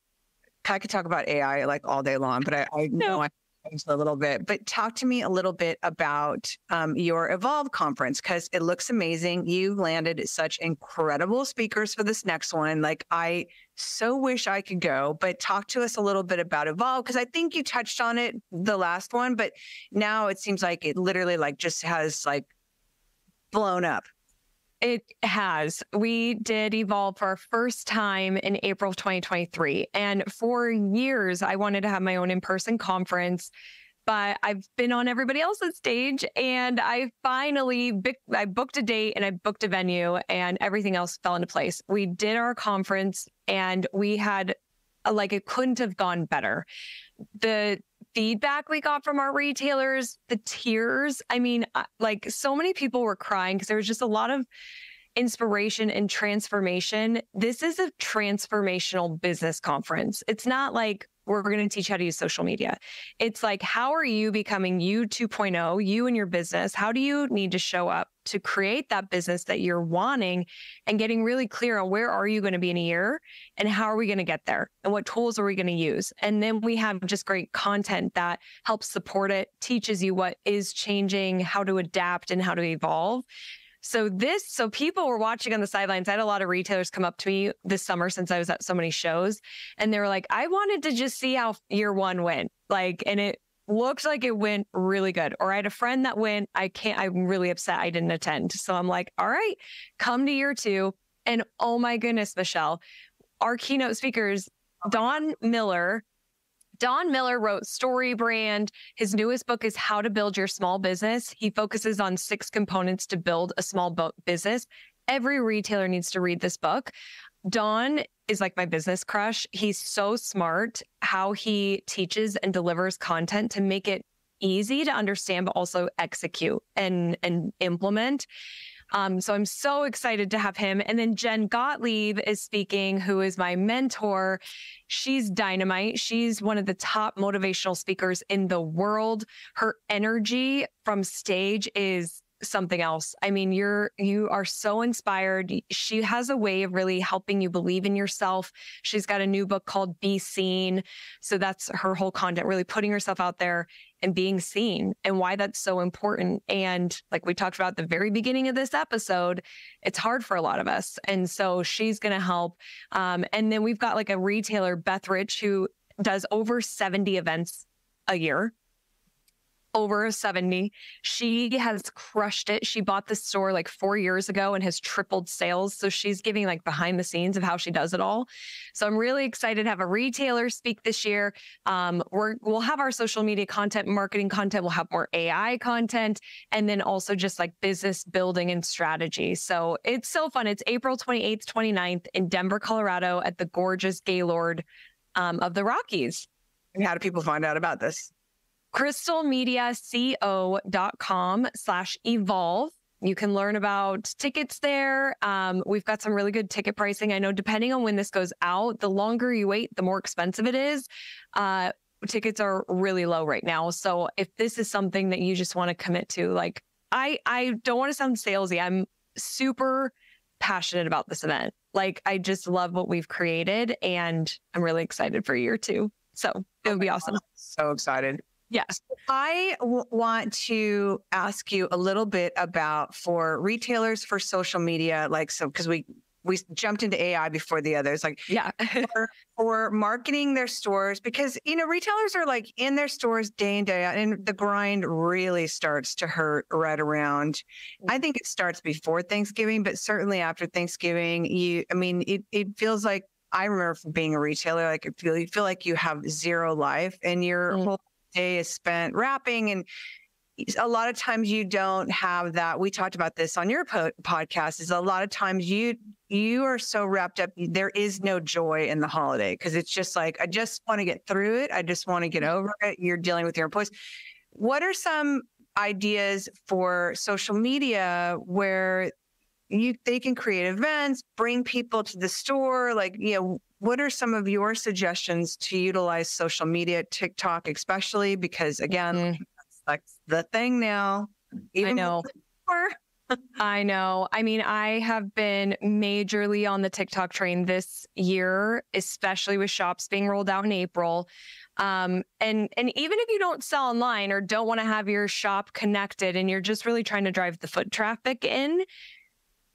I could talk about AI like all day long, but I know I changed a little bit. But talk to me a little bit about your Evolve conference, because it looks amazing. You landed such incredible speakers for this next one. Like, I so wish I could go, but talk to us a little bit about Evolve, because I think you touched on it the last one, but now it seems like it literally like just has like blown up. It has. We did Evolve for our first time in April of 2023. And for years, I wanted to have my own in-person conference, but I've been on everybody else's stage. And I finally, I booked a date and I booked a venue and everything else fell into place. We did our conference and we had, it couldn't have gone better. The feedback we got from our retailers, the tears, so many people were crying because there was just a lot of inspiration and transformation. This is a transformational business conference. It's not like we're going to teach how to use social media. It's like, how are you becoming you 2.0, you and your business? How do you need to show up to create that business that you're wanting, and getting really clear on where are you going to be in a year and how are we going to get there and what tools are we going to use? And then we have just great content that helps support it, teaches you what is changing, how to adapt and how to evolve. So people were watching on the sidelines. I had a lot of retailers come up to me this summer since I was at so many shows, and they were like, I wanted to just see how year one went. And it looked like it went really good. Or I had a friend that went, I'm really upset I didn't attend. So I'm like, all right, come to year two. And oh my goodness, Michelle, our keynote speakers, Don Miller wrote Story Brand. His newest book is How to Build Your Small Business. He focuses on 6 components to build a small business. Every retailer needs to read this book. Don is like my business crush. He's so smart how he teaches and delivers content to make it easy to understand, but also execute and implement. So I'm so excited to have him. And then Jen Gottlieb is speaking, who is my mentor. She's dynamite. She's one of the top motivational speakers in the world. Her energy from stage is something else. You are so inspired. She has a way of really helping you believe in yourself. She's got a new book called Be Seen. So that's her whole content, really putting herself out there and being seen, and why that's so important. And like we talked about at the very beginning of this episode, it's hard for a lot of us. And so she's going to help. And then we've got like a retailer, Beth Rich, who does over 70 events a year. over 70. She has crushed it. She bought the store like 4 years ago and has tripled sales. So she's giving like behind the scenes of how she does it all. So I'm really excited to have a retailer speak this year. We'll have our social media content, marketing content. We'll have more AI content, and then also just like business building and strategy. So it's so fun. It's April 28th, 29th in Denver, Colorado at the gorgeous Gaylord of the Rockies. And how do people find out about this? crystalmediaco.com/evolve. You can learn about tickets there. We've got some really good ticket pricing. I know depending on when this goes out, the longer you wait, the more expensive it is. Tickets are really low right now. So if this is something that you just want to commit to, like I don't want to sound salesy. I'm super passionate about this event. Like I just love what we've created, and I'm really excited for year two. So it would be awesome. So excited. Yes. I want to ask you a little bit about for retailers for social media, like, so, because we jumped into AI before the others, like, yeah, for marketing their stores, because, you know, retailers are like in their stores day in, day out, and the grind really starts to hurt right around. I think it starts before Thanksgiving, but certainly after Thanksgiving, it feels like, I remember from being a retailer, like you feel like you have zero life and your whole day is spent wrapping, and a lot of times you don't have that. We talked about this on your podcast, is a lot of times you are so wrapped up, there is no joy in the holiday, because it's just like, I just want to get through it, I just want to get over it. You're dealing with your employees. What are some ideas for social media where they can create events, bring people to the store? Like, you know, what are some of your suggestions to utilize social media, TikTok especially? Because again, that's the thing now. Even I know. I know. I mean, I have been majorly on the TikTok train this year, especially with shops being rolled out in April. And even if you don't sell online or don't want to have your shop connected and you're just really trying to drive the foot traffic in,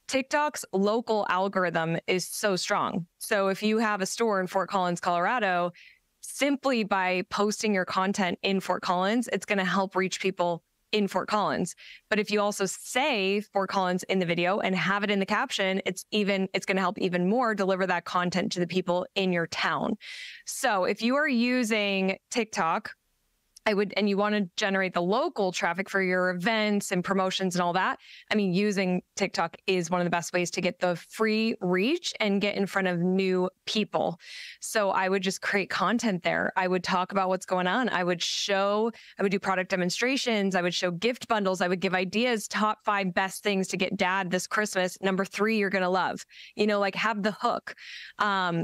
TikTok's local algorithm is so strong. So if you have a store in Fort Collins, Colorado, simply by posting your content in Fort Collins, it's going to help reach people in Fort Collins. But if you also say Fort Collins in the video and have it in the caption, it's going to help even more deliver that content to the people in your town. So if you are using TikTok, and you want to generate the local traffic for your events and promotions and all that, I mean, using TikTok is one of the best ways to get the free reach and get in front of new people. So I would just create content there. I would talk about what's going on. I would do product demonstrations. I would show gift bundles. I would give ideas, top 5 best things to get dad this Christmas. Number 3, you're going to love, like have the hook.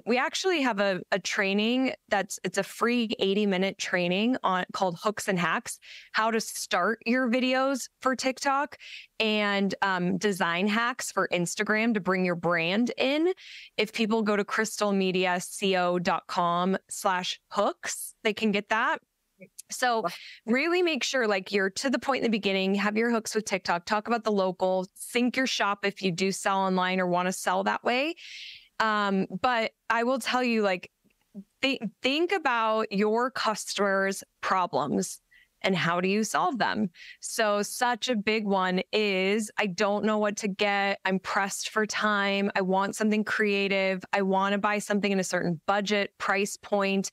We actually have a training it's a free 80-minute training called Hooks and Hacks, how to start your videos for TikTok, and design hacks for Instagram to bring your brand in. If people go to crystalmediaco.com/hooks, they can get that. So really make sure like you're to the point in the beginning, have your hooks with TikTok, talk about the local, sync your shop if you do sell online or want to sell that way. But I will tell you, like, think about your customers' problems and how do you solve them? So such a big one is, I don't know what to get. I'm pressed for time. I want something creative. I want to buy something in a certain budget, price point.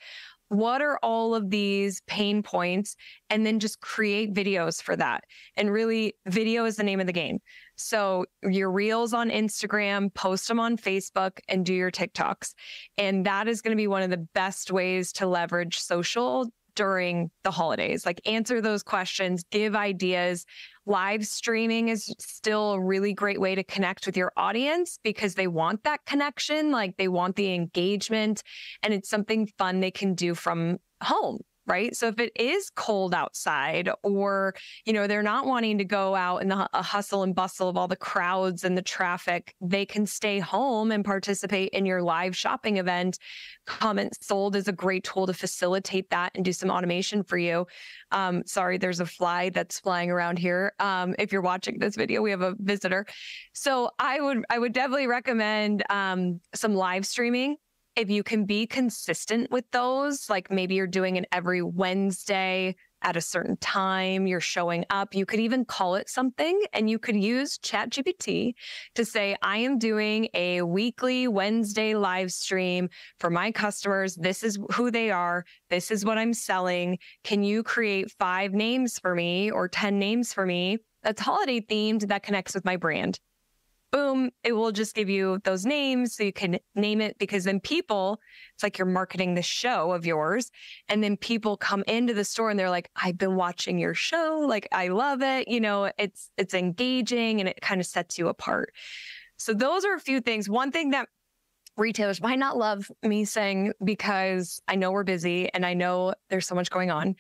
What are all of these pain points? And then just create videos for that. And really, video is the name of the game. So your reels on Instagram, post them on Facebook, and do your TikToks. And that is going to be one of the best ways to leverage social during the holidays. Like, answer those questions, give ideas. Live streaming is still a really great way to connect with your audience because they want that connection, like they want the engagement, and it's something fun they can do from home. Right. So if it is cold outside, or, they're not wanting to go out in the hustle and bustle of all the crowds and the traffic, they can stay home and participate in your live shopping event. Comments sold is a great tool to facilitate that and do some automation for you. Sorry, there's a fly that's flying around here. If you're watching this video, we have a visitor. So I would definitely recommend some live streaming. If you can be consistent with those, like maybe you're doing it every Wednesday at a certain time, you're showing up. You could even call it something, and you could use ChatGPT to say, I am doing a weekly Wednesday live stream for my customers. This is who they are. This is what I'm selling. Can you create 5 names for me or 10 names for me that's holiday themed that connects with my brand? Boom, it will just give you those names so you can name it, because then people, it's like you're marketing the show of yours. And then people come into the store and they're like, I've been watching your show. Like, I love it. You know, it's engaging and it kind of sets you apart. So those are a few things. One thing that retailers might not love me saying, because I know we're busy and I know there's so much going on,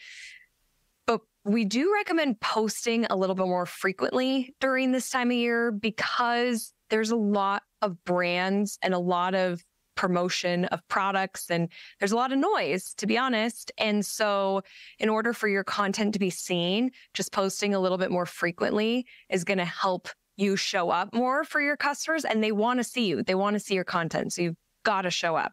but we do recommend posting a little bit more frequently during this time of year, because there's a lot of brands and a lot of promotion of products, and there's a lot of noise, to be honest. And so in order for your content to be seen, just posting a little bit more frequently is going to help you show up more for your customers, and they want to see you. They want to see your content. So you've got to show up.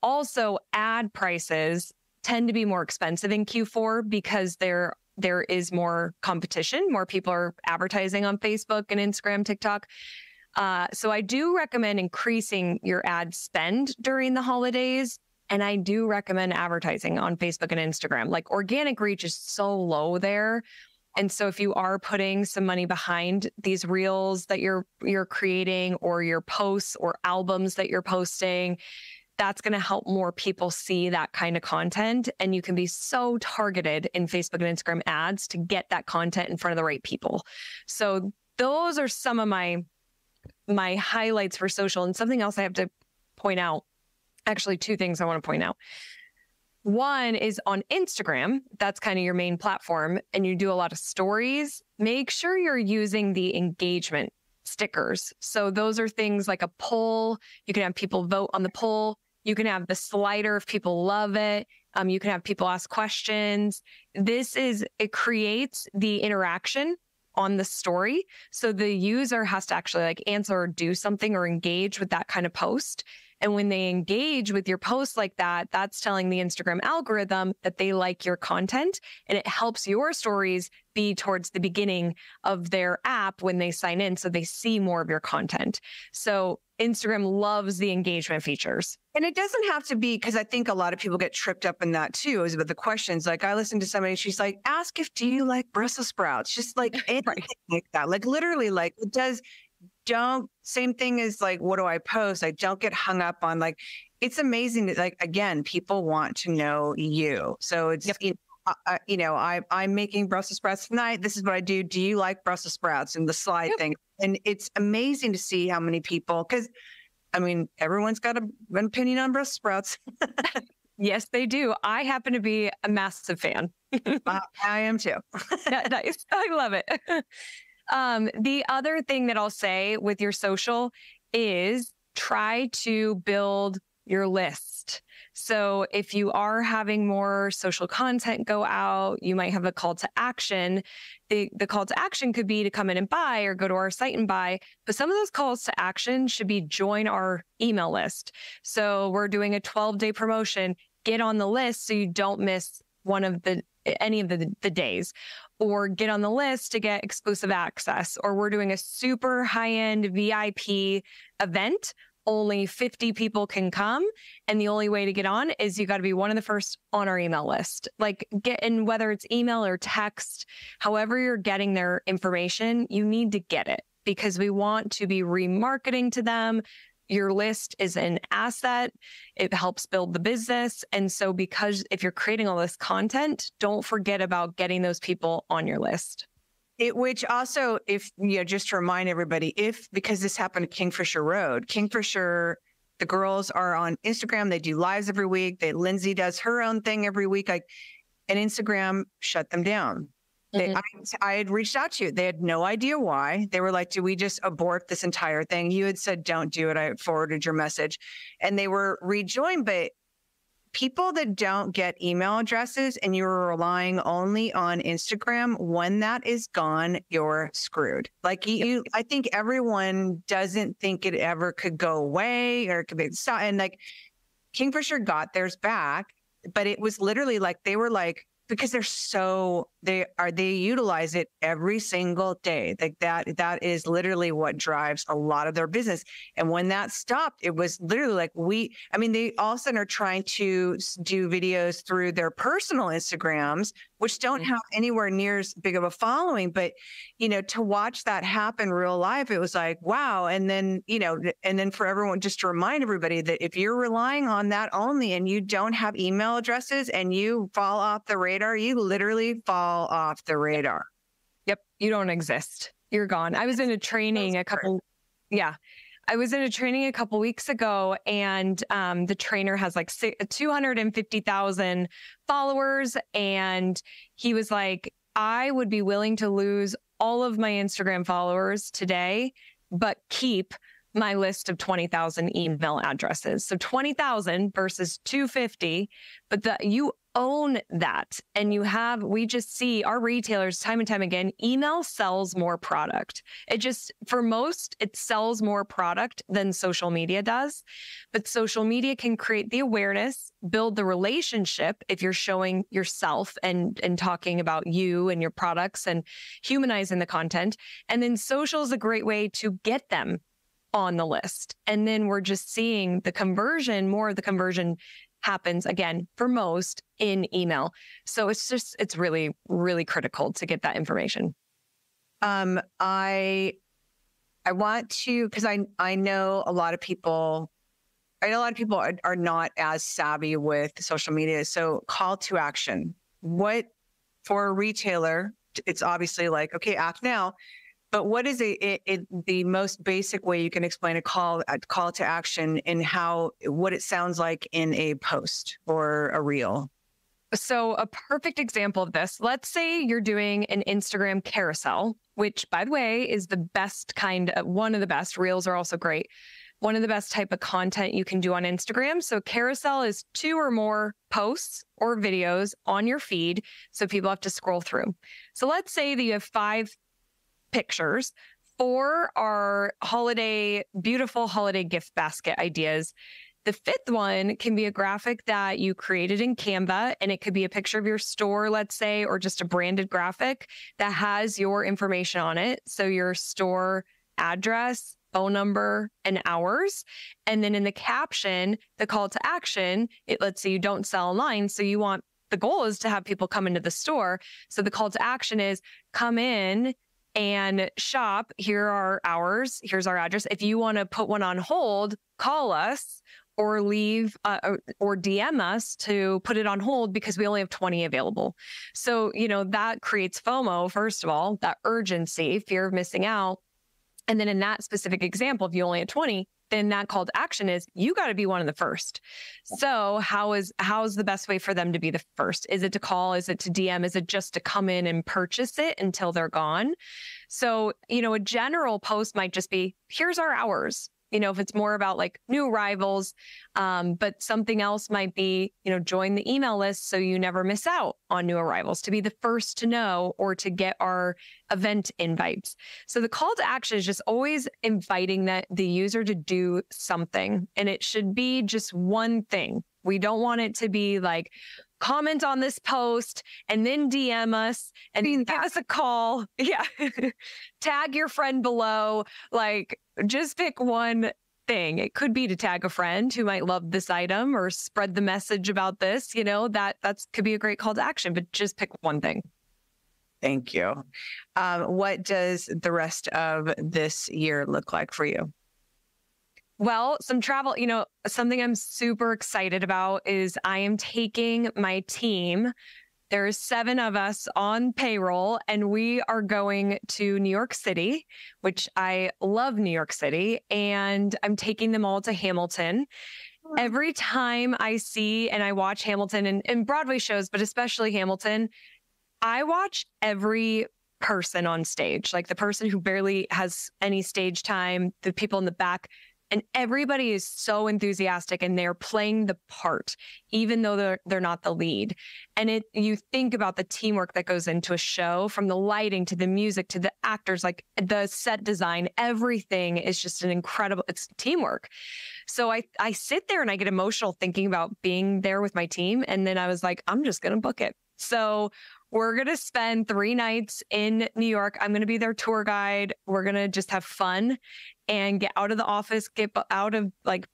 Also, ad prices tend to be more expensive in Q4 because there is more competition. More people are advertising on Facebook and Instagram, TikTok. So I do recommend increasing your ad spend during the holidays. And I do recommend advertising on Facebook and Instagram. Like, organic reach is so low there. And so if you are putting some money behind these reels that you're creating, or your posts or albums that you're posting, that's going to help more people see that kind of content. And you can be so targeted in Facebook and Instagram ads to get that content in front of the right people. So those are some of my highlights for social. And something else I have to point out, actually 2 things I want to point out. One is on Instagram. That's kind of your main platform, and you do a lot of stories. Make sure you're using the engagement stickers. So those are things like a poll. You can have people vote on the poll. You can have the slider if people love it. You can have people ask questions. It creates the interaction on the story. So the user has to actually like answer or do something or engage with that kind of post. And when they engage with your post like that, that's telling the Instagram algorithm that they like your content, and it helps your stories be towards the beginning of their app when they sign in, so they see more of your content. So Instagram loves the engagement features. And it doesn't have to be, because I think a lot of people get tripped up in that too, is with the questions. Like, I listened to somebody, she's like, ask do you like Brussels sprouts? Just like anything like that. Like, literally, like, same thing as like, what do I post? I don't get hung up on, like, it's amazing that, like, again, people want to know you. So it's, I'm making Brussels sprouts tonight. This is what I do. Do you like Brussels sprouts? And the slide thing. And it's amazing to see how many people, because I mean, everyone's got an opinion on Brussels sprouts. Yes, they do. I happen to be a massive fan. I am too. Nice. I love it. The other thing that I'll say with your social is try to build your list. So if you are having more social content go out, you might have a call to action. The call to action could be to come in and buy or go to our site and buy. But some of those calls to action should be join our email list. So we're doing a 12-day promotion. Get on the list so you don't miss any of the days, or get on the list to get exclusive access. Or we're doing a super high-end VIP event. Only 50 people can come. And the only way to get on is you got to be one of the first on our email list. Like, get in, whether it's email or text, however you're getting their information, you need to get it, because we want to be remarketing to them. Your list is an asset. It helps build the business. And so, because if you're creating all this content, don't forget about getting those people on your list. Which also, just to remind everybody, because this happened at Kingfisher Road, the girls are on Instagram. They do lives every week. Lindsay does her own thing every week. And Instagram shut them down. I had reached out to you. They had no idea why. They were like, do we just abort this entire thing? You had said, don't do it. I forwarded your message, and they were rejoined. But people that don't get email addresses and you're relying only on Instagram, when that is gone, you're screwed. Like, I think everyone doesn't think it ever could go away or it could be stopped. And like, Kingfisher got theirs back, but it was literally like, they were like, because they utilize it every single day. Like that is literally what drives a lot of their business. And when that stopped, it was literally like they all of a sudden are trying to do videos through their personal Instagrams, which don't have anywhere near as big of a following. But, to watch that happen real life, it was like, wow. And then, for everyone, just to remind everybody that if you're relying on that only and you don't have email addresses and you fall off the radar, you literally fall off the radar. Yep. You don't exist. You're gone. I was in a training a couple weeks ago, and the trainer has like 250,000 followers. And he was like, I would be willing to lose all of my Instagram followers today, but keep my list of 20,000 email addresses. So 20,000 versus 250, but you own that. And we just see our retailers time and time again, email sells more product. For most, it sells more product than social media does. But social media can create the awareness, build the relationship if you're showing yourself and talking about you and your products and humanizing the content. And then social is a great way to get them on the list. And then we're just seeing more of the conversion happens again for most in email. So it's really, really critical to get that information. I want to, because I know a lot of people are not as savvy with social media. So call to action. What for a retailer, it's obviously like, okay, act now. But what is the most basic way you can explain a call to action and what it sounds like in a post or a reel? So a perfect example of this, let's say you're doing an Instagram carousel, which by the way is the best one of the best. Reels are also great. One of the best type of content you can do on Instagram. So carousel is 2 or more posts or videos on your feed. So people have to scroll through. So let's say that you have 5 pictures for our beautiful holiday gift basket ideas. The 5th one can be a graphic that you created in Canva, and it could be a picture of your store, let's say, or just a branded graphic that has your information on it. So your store address, phone number, and hours. And then in the caption, the call to action, let's say you don't sell online. So the goal is to have people come into the store. So the call to action is come in and shop. Here are our hours. Here's our address. If you want to put one on hold, call us or leave or DM us to put it on hold because we only have 20 available. So, that creates FOMO, first of all, that urgency, fear of missing out. And then in that specific example, if you only have 20, then that call to action is you got to be one of the first. So how's the best way for them to be the first? Is it to call? Is it to DM? Is it just to come in and purchase it until they're gone? So, a general post might just be, here's our hours. If it's more about like new arrivals, but something else might be, join the email list so you never miss out on new arrivals, to be the first to know or to get our event invites. So the call to action is just always inviting the user to do something, and it should be just one thing. We don't want it to be like, comment on this post and then DM us and give us a call. Yeah. Tag your friend below. Like, just pick one thing. It could be to tag a friend who might love this item or spread the message about this. That could be a great call to action, but just pick one thing. Thank you. What does the rest of this year look like for you? Well, some travel, something I'm super excited about is I am taking my team. There's 7 of us on payroll, and we are going to New York City, which I love New York City, and I'm taking them all to Hamilton. Every time I see and I watch Hamilton and Broadway shows, but especially Hamilton, I watch every person on stage, like the person who barely has any stage time, the people in the back. And everybody is so enthusiastic and they're playing the part, even though they're not the lead. And you think about the teamwork that goes into a show, from the lighting to the music to the actors, like the set design, everything is just it's teamwork. So I sit there and I get emotional thinking about being there with my team. And then I was like, I'm just going to book it. So we're going to spend 3 nights in New York. I'm going to be their tour guide. We're going to just have fun and get out of the office, get out of like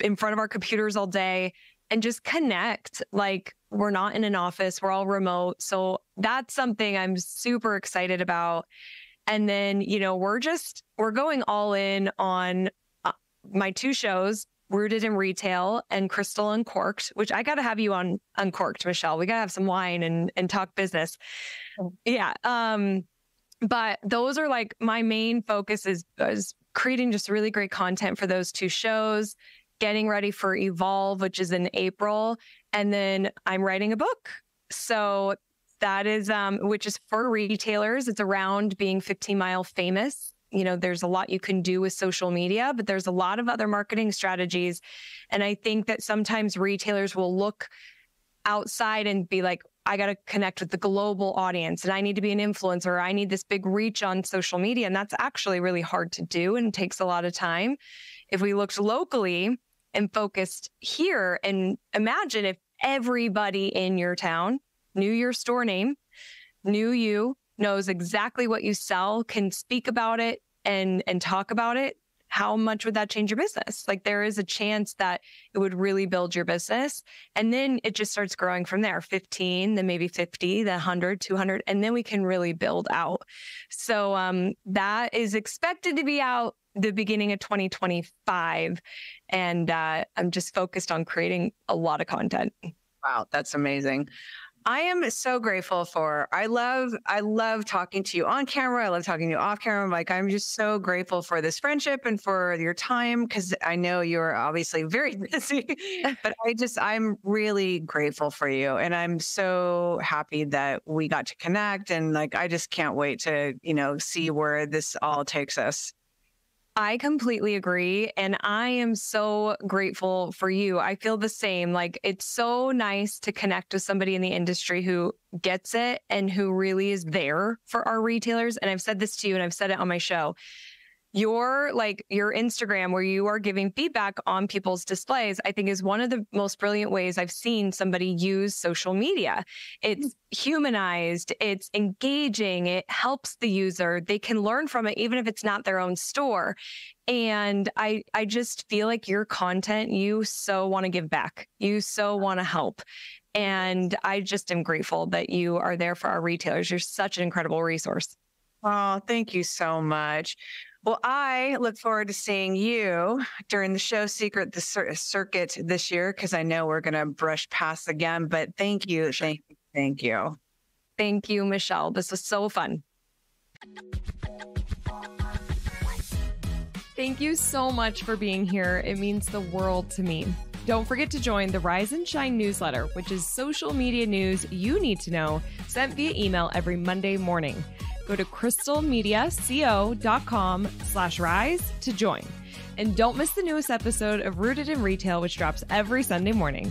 in front of our computers all day and just connect. Like we're not in an office, we're all remote. So that's something I'm super excited about. And then, you know, we're going all in on my 2 shows, Rooted in Retail and Crystal Uncorked, which I got to have you on Uncorked, Michelle. We got to have some wine and talk business. Yeah. But those are like my main focus is creating just really great content for those 2 shows, getting ready for Evolve, which is in April. And then I'm writing a book. So that is, which is for retailers. It's around being 15 Mile famous. You know, there's a lot you can do with social media, but there's a lot of other marketing strategies. And I think that sometimes retailers will look outside and be like, I got to connect with the global audience and I need to be an influencer. I need this big reach on social media. And that's actually really hard to do and takes a lot of time. If we looked locally and focused here, and imagine if everybody in your town knew your store name, knew you, knows exactly what you sell, can speak about it and talk about it, how much would that change your business? Like there is a chance that it would really build your business. And then it just starts growing from there, 15, then maybe 50, then 100, 200, and then we can really build out. So that is expected to be out the beginning of 2025. And I'm just focused on creating a lot of content. Wow, that's amazing. I am so grateful I love talking to you on camera. I love talking to you off camera. Like, I'm just so grateful for this friendship and for your time, because I know you're obviously very busy, but I'm really grateful for you. And I'm so happy that we got to connect. And like, I just can't wait to, you know, see where this all takes us. I completely agree. And I am so grateful for you. I feel the same. Like it's so nice to connect with somebody in the industry who gets it and who really is there for our retailers. And I've said this to you and I've said it on my show. Your Instagram, where you are giving feedback on people's displays, I think is one of the most brilliant ways I've seen somebody use social media. It's humanized, it's engaging, it helps the user. They can learn from it, even if it's not their own store. And I just feel like your content, you so want to give back. You so want to help. And I just am grateful that you are there for our retailers. You're such an incredible resource. Oh, thank you so much. Well, I look forward to seeing you during the show Secret the Circuit this year, because I know we're going to brush past again. But thank you. Thank you. Thank you, Michelle. This was so fun. Thank you so much for being here. It means the world to me. Don't forget to join the Rise and Shine newsletter, which is social media news you need to know, sent via email every Monday morning. Go to crystalmediaco.com/rise to join. And don't miss the newest episode of Rooted in Retail, which drops every Sunday morning.